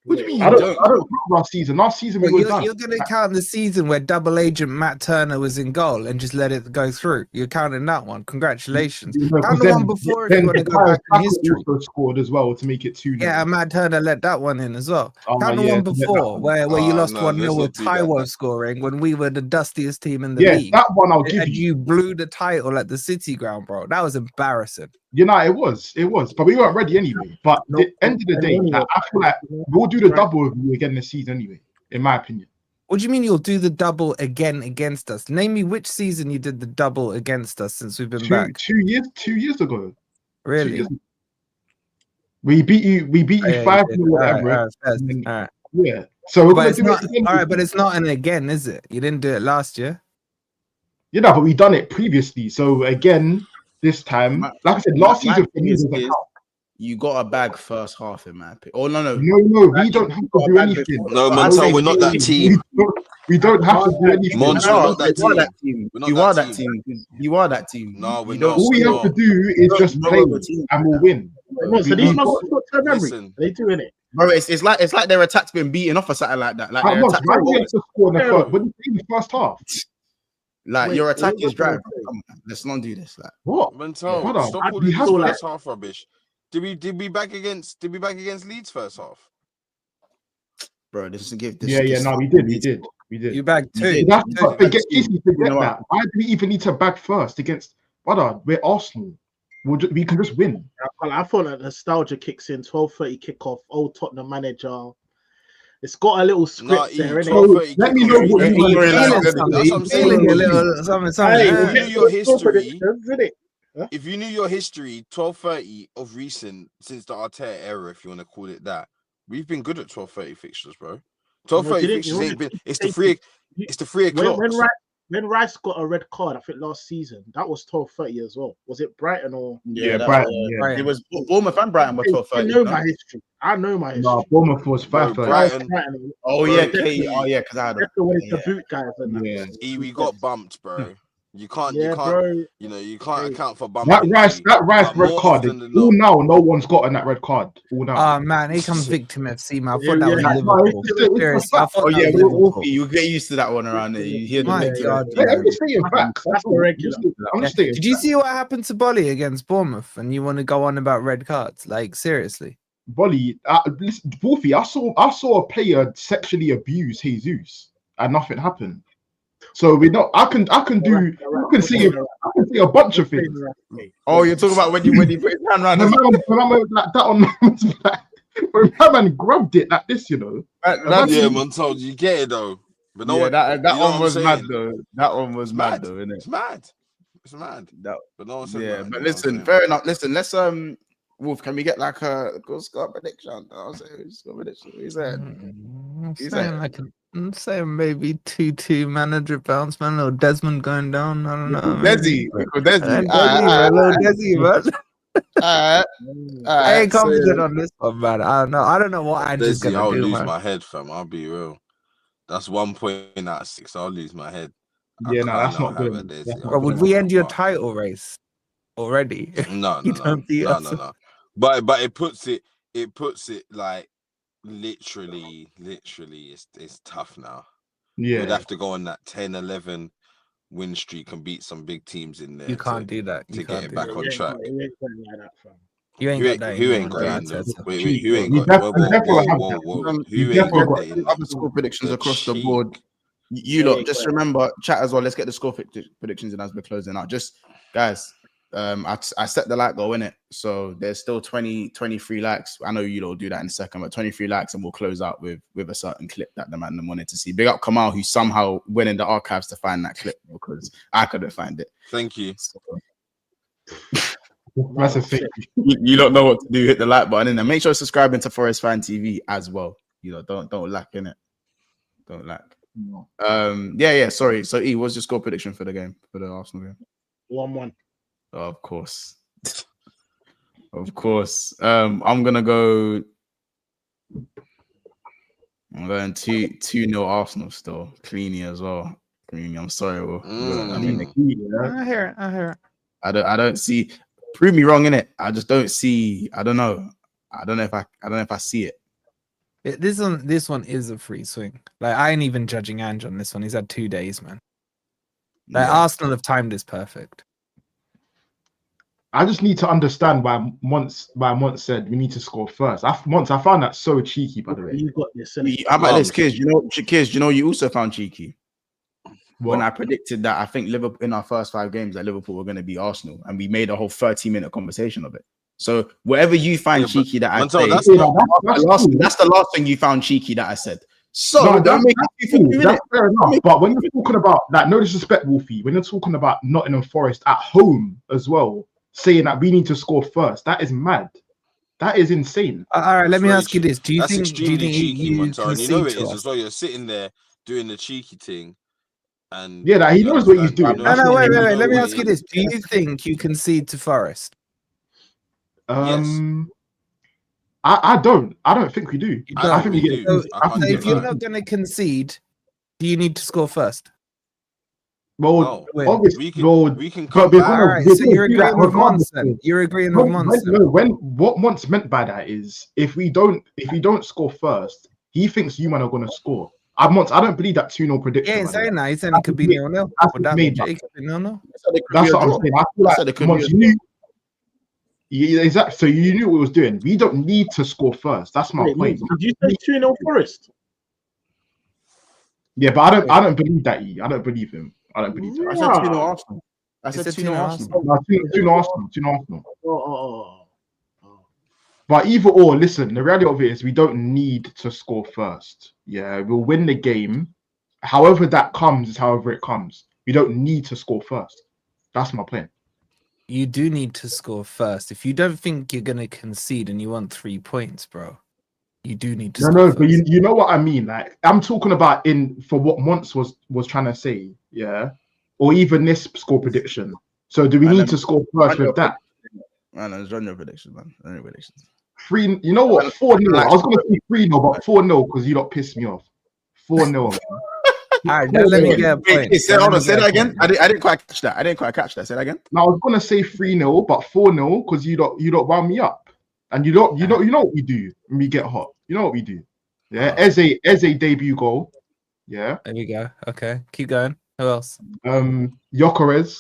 Speaker 4: What do you mean?
Speaker 7: I don't count last season. Last season we were done.
Speaker 3: You're going to count the season where double agent Matt Turner was in goal and just let it go through. You're counting that one. Congratulations. Count the one before if you want to go back in history.
Speaker 7: Also scored as well to make it 2-0.
Speaker 3: Yeah, and Matt Turner let that one in as well. Count the one before where you lost 1-0 with Taiwo scoring when we were the dustiest team in the league.
Speaker 7: Yeah, that one I'll give you.
Speaker 3: You blew the title at the City ground, bro. That was embarrassing.
Speaker 7: You know, it was, but we weren't ready anyway. But at the end of the day, I feel like we'll do the double with you again this season anyway, in my opinion.
Speaker 3: What do you mean you'll do the double again against us? Name me which season you did the double against us since we've been back.
Speaker 7: 2 years ago.
Speaker 3: Really?
Speaker 7: We beat you 5-0 whatever. Yeah. So we're
Speaker 3: but it's not an again, is it? You didn't do it last year.
Speaker 7: Yeah, no, but we done it previously. So again. This time, like I said, last season for me
Speaker 4: you got a bag first half in my opinion. Oh no,
Speaker 7: we don't have to do anything.
Speaker 5: No, Montel, we're not that team.
Speaker 7: We don't have to do anything.
Speaker 5: Montel, that team.
Speaker 4: You are that team. You are that team.
Speaker 5: No, we're
Speaker 7: not. All we have to do is just play and we'll win.
Speaker 6: So these must short-term memory. They doing it.
Speaker 4: Bro, it's like their attack's been beaten off or something like that. Like their attack.
Speaker 7: What did you say in the first half?
Speaker 4: Like your attack is dry. Let's not do this. Like
Speaker 7: what?
Speaker 5: Mental, stop calling this first half rubbish. Did we back against Leeds first half?
Speaker 4: Bro, this is a gift.
Speaker 7: No, we did.
Speaker 3: You bagged two.
Speaker 7: That's not forget that. Why do we even need to back first against brother? We're Arsenal. We can just win.
Speaker 6: I thought that nostalgia kicks in. 12:30 kickoff. Old Tottenham manager. It's got a little script there, innit?
Speaker 7: Let me know what
Speaker 5: you're
Speaker 3: feeling. A little something.
Speaker 5: If you knew your history, if you knew your history, 12:30 of recent since the Arteta era, if you want to call it that, we've been good at 12:30 fixtures, bro. 12:30 fixtures ain't been. It's the 3 o'clock.
Speaker 6: When Rice got a red card, I think last season, that was 12:30 as well. Was it Brighton or?
Speaker 7: Yeah, Brighton.
Speaker 4: It was Bournemouth and Brighton were 12:30.
Speaker 6: I know my history.
Speaker 7: No, Bournemouth was 5:30.
Speaker 4: Oh yeah, because I had
Speaker 6: the way the boot guys.
Speaker 5: We got bumped, bro. You can't account for bumping.
Speaker 7: That Rice red card. All now, no one's gotten that red card. All now.
Speaker 3: Oh man, here comes Victim FC, man. I thought that was
Speaker 4: Liverpool. You get used to that one around there. You hear the
Speaker 7: I'm just saying facts. That's the regular.
Speaker 3: Did you see what happened to Bolly against Bournemouth? And you want to go on about red cards? Like seriously,
Speaker 7: Bolly, Wolfie, I saw a player sexually abuse Jesus, and nothing happened. So we don't. I can see a bunch of things.
Speaker 4: Oh, you're talking about when you put his hand around.
Speaker 7: Remember like that on when my man grabbed it like this, you know.
Speaker 5: Yeah, Montel, you get it though. But no
Speaker 4: Yeah,
Speaker 5: one,
Speaker 4: that
Speaker 5: you know
Speaker 4: one
Speaker 5: what
Speaker 4: was
Speaker 5: I'm
Speaker 4: mad
Speaker 5: saying?
Speaker 4: though. That one was
Speaker 5: It's
Speaker 4: mad
Speaker 5: mad.
Speaker 4: though, isn't it?
Speaker 5: It's mad. It's mad.
Speaker 4: That,
Speaker 5: But no one said
Speaker 4: yeah,
Speaker 5: nothing,
Speaker 4: but
Speaker 5: you know what I'm
Speaker 4: listen,
Speaker 5: saying?
Speaker 4: fair enough. Listen, let's Wolf, can we get like a good score prediction? I'll say score prediction. He said.
Speaker 3: I'm saying maybe 2-2 manager bounce, man. Little Desmond going down. I don't know.
Speaker 4: Desi, Desi.
Speaker 3: Little Desi, man. I ain't
Speaker 4: So,
Speaker 3: confident on this one, man. I don't know what Ange is
Speaker 5: Desi,
Speaker 3: gonna
Speaker 5: I'll
Speaker 3: do,
Speaker 5: lose
Speaker 3: man.
Speaker 5: my head, fam. I'll be real. That's 1 point out of 6. I'll lose my head.
Speaker 7: Yeah, no, that's not
Speaker 5: have
Speaker 7: good.
Speaker 5: a Desi.
Speaker 7: That's not
Speaker 3: Bro, would
Speaker 7: good.
Speaker 3: we end your title race already?
Speaker 5: No,
Speaker 3: You
Speaker 5: no, no,
Speaker 3: don't beat
Speaker 5: no,
Speaker 3: us.
Speaker 5: no, no. But it puts it like literally, it's tough now.
Speaker 7: Yeah,
Speaker 5: We'd have to go on that 10-11 win streak and beat some big teams in there.
Speaker 3: You can't do that. You
Speaker 5: to
Speaker 3: can't
Speaker 5: get it
Speaker 3: do
Speaker 5: back
Speaker 3: that.
Speaker 5: on track.
Speaker 6: You ain't going like that, fam.
Speaker 3: You ain't got that.
Speaker 5: Who
Speaker 3: in
Speaker 5: ain't
Speaker 3: you,
Speaker 5: got
Speaker 3: man.
Speaker 5: in though?
Speaker 3: That's-
Speaker 5: Wait, who ain't
Speaker 7: You
Speaker 5: got?
Speaker 7: definitely have that.
Speaker 5: Whoa.
Speaker 7: You
Speaker 5: Who ain't
Speaker 7: definitely
Speaker 5: got
Speaker 7: got
Speaker 5: that in
Speaker 4: other
Speaker 5: there?
Speaker 4: score predictions
Speaker 5: The
Speaker 4: across the
Speaker 5: cheek.
Speaker 4: board. You lot, just remember, chat as well. Let's get the score predictions in as we're closing out. Just guys, I set the like goal in it, so there's still 23 likes. I know you don't do that in a second, but 23 likes, and we'll close out with a certain clip that the man wanted to see. Big up Kamal, who somehow went in the archives to find that clip because I couldn't find it.
Speaker 5: Thank you.
Speaker 4: So,
Speaker 7: Massive thing.
Speaker 4: you don't know what to do. Hit the like button, and then make sure you're subscribing to Forest Fan TV as well. You know, don't lack in it. Don't lack. Yeah. Sorry. So what's your score prediction for the game, for the Arsenal game?
Speaker 6: 1-1.
Speaker 4: Oh, of course. Of course. I'm gonna go. I'm going 2-0 Arsenal still. Cleany as well. Cleany. I'm sorry. I mean,
Speaker 3: I hear it.
Speaker 4: I don't see. Prove me wrong in it. I just don't see. I don't know if I see it.
Speaker 3: This one is a free swing. Like I ain't even judging Ange on this one. He's had 2 days, man. Like Arsenal have timed this perfect.
Speaker 7: I just need to understand why Monts said we need to score first. I found that so cheeky, by the way.
Speaker 6: You got this.
Speaker 4: How about this, Kiz? You know, you also found cheeky. When I predicted that, I think Liverpool in our first 5 games that Liverpool were going to beat Arsenal, and we made a whole 30-minute conversation of it. So whatever you find cheeky that I say, that's the last thing you found cheeky that I said. So
Speaker 7: no,
Speaker 4: don't make it
Speaker 7: that's fair enough. But when you're talking about like, no disrespect, Wolfie, when you're talking about Nottingham Forest at home as well, saying that we need to score first, that is mad. That is insane.
Speaker 3: All right, let me ask you this: Do you think
Speaker 5: extremely cheeky,
Speaker 3: you
Speaker 5: Monto? And you know it is
Speaker 3: us?
Speaker 5: as well. You're sitting there doing the cheeky thing, and
Speaker 7: yeah, that he knows what he's doing.
Speaker 3: No, wait. Let me ask you this: Do you think you concede to Forest?
Speaker 5: Yes.
Speaker 7: I don't think we do. I think we get.
Speaker 3: So if you're not going to concede, do you need to score first?
Speaker 7: Well, obviously,
Speaker 5: we can come back.
Speaker 3: All right, so you're agreeing with Mons then. You're agreeing with Mons.
Speaker 7: When what Mons meant by that is if we don't score first, he thinks you man are going to score. I don't believe that 2-0 prediction.
Speaker 3: Yeah, he's saying that. He's saying it could be 0-0. No.
Speaker 7: That's what I'm saying. I feel like Mons, you knew. Yeah, exactly. So you knew what he was doing. We don't need to score first. That's my point.
Speaker 6: Did you say 2-0 Forest?
Speaker 7: Yeah, but I don't believe that. I don't believe him. I don't believe that.
Speaker 4: I said 2-0 Arsenal. I said 2-0 Arsenal.
Speaker 7: No, 2-0 Arsenal. But either or, listen, the reality of it is we don't need to score first. Yeah, we'll win the game. However that comes is however it comes. We don't need to score first. That's my point.
Speaker 3: You do need to score first. If you don't think you're going to concede and you want 3 points, bro, you do need to score first.
Speaker 7: But you know what I mean? Like, I'm talking about for what Mons was trying to say, yeah? Or even this score prediction. So do we need to score first with that?
Speaker 4: Man, it's run your predictions, man. Run your predictions.
Speaker 7: 3, you know what? 4-0. I was going to say 3-0, but 4-0 because you lot pissed me off. 4-0.
Speaker 3: All right, then let me get a point.
Speaker 4: Hold on, say that again. I didn't quite catch that. Say that again.
Speaker 7: Now I was gonna say 3-0, but 4-0 because you don't wound me up, and you know what we do when we get hot. You know what we do. Yeah, as a debut goal. Yeah.
Speaker 3: There we go. Okay, keep going. Who else?
Speaker 7: Gyökeres.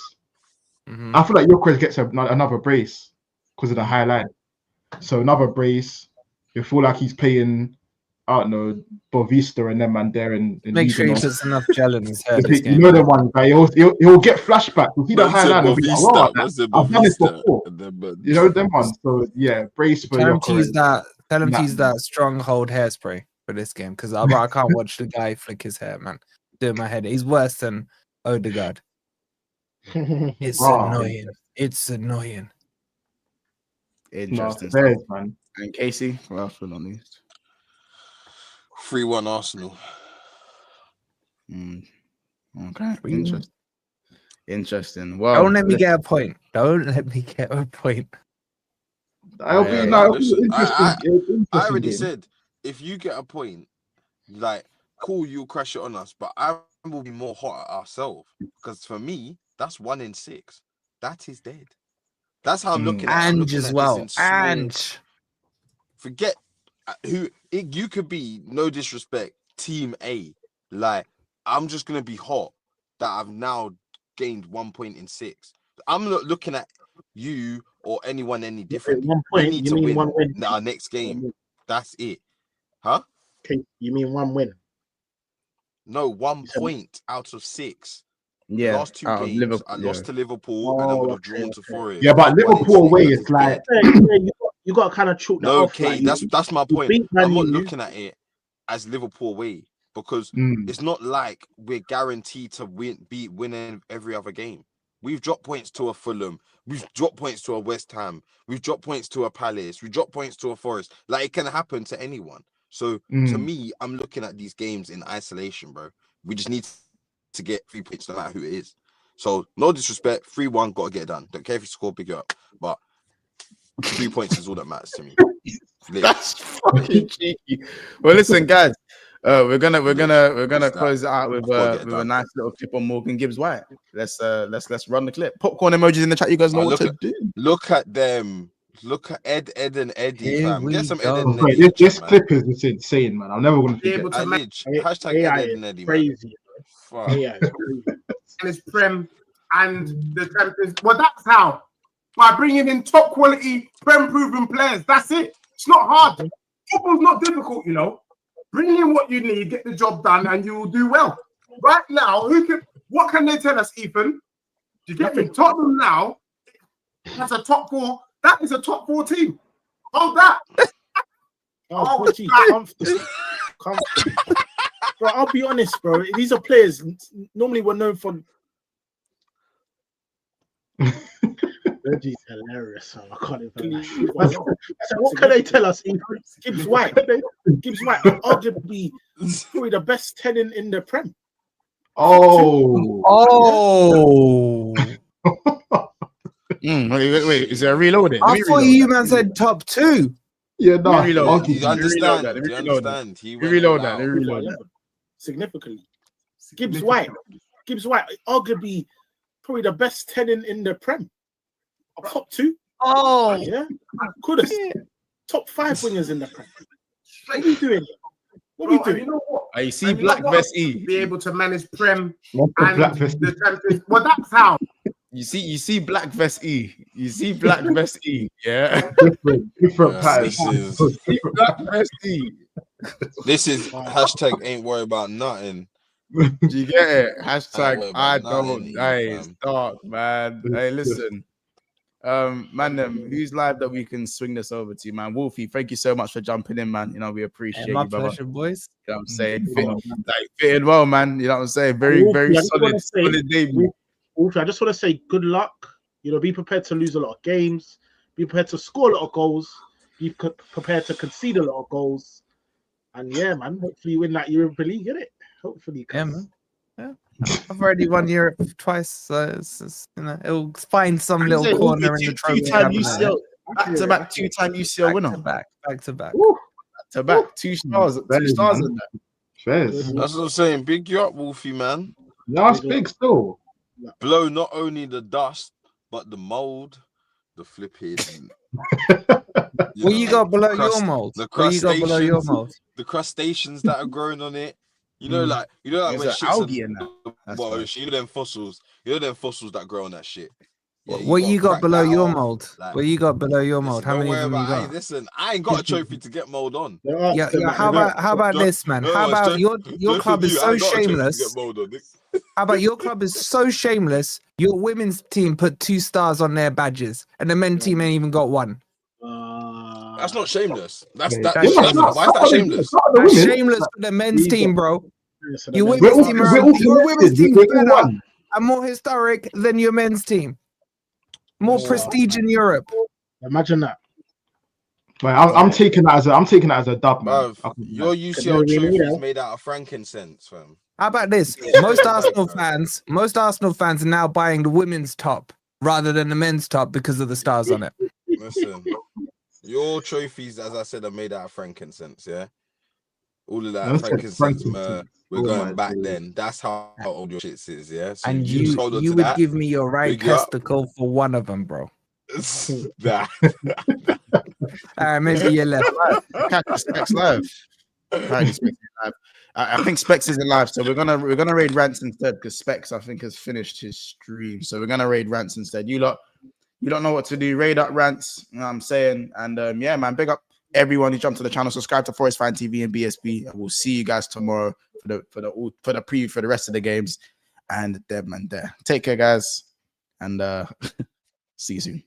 Speaker 7: I feel like Gyökeres gets another brace because of the high line. So another brace. You feel like he's playing. I don't know, Bovista and them man there and
Speaker 3: make sure he puts enough gel in his hair.
Speaker 7: You know the one, but he'll get flashback. You'll see the highlight. I've done it before. You know them ones. So yeah, brace for
Speaker 3: Tell him to use that stronghold hairspray for this game because I can't watch the guy flick his hair, man. doing my head. He's worse than Odegaard. It's
Speaker 7: Wow.
Speaker 3: annoying. It's annoying.
Speaker 4: Interesting
Speaker 7: Fairs,
Speaker 4: stuff.
Speaker 7: man.
Speaker 4: And Casey, what else we're on these?
Speaker 5: 3-1 Arsenal.
Speaker 4: Okay,
Speaker 3: 3-1.
Speaker 4: interesting. Well,
Speaker 3: Don't let me get a point. Don't let me get a point.
Speaker 7: It'll
Speaker 4: Yeah,
Speaker 7: be no, it'll be
Speaker 5: listen,
Speaker 7: interesting.
Speaker 5: I already
Speaker 7: game.
Speaker 5: said, if you get a point, like, cool, you'll crash it on us, but I will be more hot at ourselves. Because for me, that's 1 in 6. That is dead. That's how I'm looking at it. I'm
Speaker 3: Ange
Speaker 5: looking
Speaker 3: as
Speaker 5: at
Speaker 3: well.
Speaker 5: this in small.
Speaker 3: Ange.
Speaker 5: Forget you could be, no disrespect, team A. Like, I'm just going to be hot that I've now gained 1 point in 6. I'm not looking at you or anyone any differently.
Speaker 6: 1
Speaker 5: We
Speaker 6: point,
Speaker 5: need
Speaker 6: you
Speaker 5: to
Speaker 6: mean
Speaker 5: win
Speaker 6: 1 win?
Speaker 5: our next game. That's it. Huh?
Speaker 6: Okay, you mean 1 win?
Speaker 5: No, 1 point out of 6.
Speaker 4: yeah,
Speaker 5: Last 2
Speaker 4: out of
Speaker 5: games,
Speaker 4: Liverpool,
Speaker 5: I lost to Liverpool and I would have drawn to Forest.
Speaker 7: Yeah, but
Speaker 5: 1 in
Speaker 7: Liverpool
Speaker 5: 6,
Speaker 7: away
Speaker 5: that
Speaker 7: is like
Speaker 6: Yeah, you got to kind of chalk that
Speaker 5: no,
Speaker 6: off.
Speaker 5: Kate,
Speaker 6: like,
Speaker 5: that's my
Speaker 6: you
Speaker 5: point.
Speaker 6: beat Man
Speaker 5: I'm not
Speaker 6: U.
Speaker 5: looking at it as Liverpool away because it's not like we're guaranteed to win every other game. We've dropped points to a Fulham, we've dropped points to a West Ham, we've dropped points to a Palace, we've dropped points to a Forest. Like, it can happen to anyone. So to me, I'm looking at these games in isolation, bro. We just need to get 3 points no matter who it is. So no disrespect, 3-1, gotta get it done. Don't care if you score bigger up, but 3 points is all that matters to me.
Speaker 4: That's fucking cheeky. Well, listen, guys, we're gonna close it out with a nice little clip on Morgan Gibbs White. Let's run the clip. Popcorn emojis in the chat. You guys know what to do.
Speaker 5: Look at them. Look at Ed and Eddie,
Speaker 3: Here
Speaker 5: fam.
Speaker 3: we
Speaker 5: Get some
Speaker 3: go.
Speaker 5: Ed and
Speaker 7: Wait,
Speaker 5: Eddie.
Speaker 7: this clip is insane, man. I'm never gonna
Speaker 1: Be
Speaker 7: forget.
Speaker 1: able to
Speaker 5: Hashtag
Speaker 6: AI
Speaker 5: Ed
Speaker 6: is
Speaker 5: and Eddie, man.
Speaker 6: crazy.
Speaker 5: Fuck.
Speaker 6: AI is crazy.
Speaker 9: His Prem and the Champions. Well, that's how. By bringing in top quality Prem proven players. That's it. It's not hard. Football's not difficult, you know. Bring in what you need, get the job done, and you will do well. Right now, what can they tell us, Ethan? Do you get me? Tottenham now, that's a top 4. That is a top 4 team. Hold that.
Speaker 6: Oh, G, comfortably. Bro, I'll be honest, bro. These are players normally we're known for. Reggie's hilarious. I can't even. So what can they tell us? Gibbs White. Gibbs White, arguably probably the best 10 in the Prem.
Speaker 4: Wait. Is there a reload?
Speaker 3: I thought you man said top 2.
Speaker 7: Yeah, no.
Speaker 5: Do you understand? Do you understand? He
Speaker 4: reload that.
Speaker 6: Significantly. Gibbs White, arguably probably the best 10 in the Prem. Top 2.
Speaker 3: Oh,
Speaker 6: yeah. Could have top 5 wingers in the Prem. What are you doing? What are you doing?
Speaker 9: You know what?
Speaker 4: You see Black Vest E.
Speaker 9: Be able to manage Prem
Speaker 7: What's
Speaker 9: and
Speaker 7: Black Vest
Speaker 9: the Champions. Well, that's how.
Speaker 4: You see Black Vest E. You see Black Vest E. Yeah.
Speaker 7: different patterns.
Speaker 4: Black Vest E.
Speaker 5: This is hashtag ain't worry about nothing.
Speaker 4: Do you get it? Hashtag
Speaker 5: worry
Speaker 4: I
Speaker 5: about
Speaker 4: don't.
Speaker 5: nothing,
Speaker 4: Hey,
Speaker 5: fam.
Speaker 4: it's dark, man. Hey, listen. Who's live that we can swing this over to, man? Wolfie, thank you so much for jumping in, man. You know, we appreciate
Speaker 3: my
Speaker 4: you, brother.
Speaker 3: pleasure, boys.
Speaker 4: You know what I'm saying? Fitting well, man. You know what I'm saying? Very solid debut.
Speaker 6: Wolfie, I just want to say good luck. You know, be prepared to lose a lot of games. Be prepared to score a lot of goals. Be prepared to concede a lot of goals. And yeah, man, hopefully you win that Europa League, innit? Hopefully.
Speaker 3: Yeah, man. Yeah. I've already won Europe twice, so it's it'll find some little corner in the trophy.
Speaker 4: Two-time UCL, back-to-back two-time UCL winner.
Speaker 3: Back to back.
Speaker 4: To-back, 2 stars. 2 stars in that.
Speaker 7: Fairs.
Speaker 5: That's what I'm saying. Big you up, Wolfie, man.
Speaker 7: Yeah, it's big still.
Speaker 5: Blow not only the dust, but the mold, the flipping.
Speaker 3: What you got below your mold? What you got below your mold?
Speaker 5: The crustaceans that are growing on it. You know, like
Speaker 4: There's
Speaker 5: when
Speaker 4: an
Speaker 5: shit's
Speaker 4: algae in that.
Speaker 5: you know them fossils. You know them fossils that grow on that shit. Yeah,
Speaker 3: What you got
Speaker 5: crack
Speaker 3: below
Speaker 5: that
Speaker 3: your
Speaker 5: off.
Speaker 3: mold?
Speaker 5: Like,
Speaker 3: What you got below your mold? How
Speaker 5: don't
Speaker 3: many
Speaker 5: worry
Speaker 3: of them you
Speaker 5: about.
Speaker 3: got?
Speaker 5: Hey, listen, I ain't got a trophy to get mold on.
Speaker 3: Yeah, how about this, man? How about your club is so shameless? How about your club is so shameless? Your women's team put 2 stars on their badges, and the men's team ain't even got 1.
Speaker 5: That's not shameless. That's
Speaker 3: That's
Speaker 5: shameless. Why is that shameless?
Speaker 3: That's shameless for the men's team, bro. Your
Speaker 7: We're
Speaker 3: women's
Speaker 7: all,
Speaker 3: team
Speaker 7: we're all
Speaker 3: your women's
Speaker 7: connected.
Speaker 3: team's
Speaker 7: We're all
Speaker 3: better
Speaker 7: one.
Speaker 3: and more historic than your men's team. More prestige in Europe.
Speaker 6: Imagine that.
Speaker 7: Right, I'm taking that as a dub, man.
Speaker 5: Bruv, your UCL trophy is made out of frankincense, fam.
Speaker 3: How about this? Most Arsenal fans are now buying the women's top rather than the men's top because of the stars on it.
Speaker 5: Listen, your trophies, as I said, are made out of frankincense, yeah? All of that frankincense, we're going back then. That's how old your shit is, yeah? So
Speaker 3: And
Speaker 5: you just hold on
Speaker 3: you
Speaker 5: to
Speaker 3: would
Speaker 5: that.
Speaker 3: give me your right
Speaker 5: Big up.
Speaker 3: testicle for one of them, bro.
Speaker 5: Nah.
Speaker 3: All right, maybe you're left.
Speaker 4: Catch the Specs live. Apparently Specs is live. I think Specs is live, so we're gonna raid Rants instead because Specs I think has finished his stream, so we're gonna raid Rants instead. You don't know what to do. Raid up Rants, you know what I'm saying, and yeah, man, big up everyone who jumped to the channel. Subscribe to Forest Fan TV and BSB, and we'll see you guys tomorrow for the preview for the rest of the games. And there, man, there. Take care, guys, and see you soon.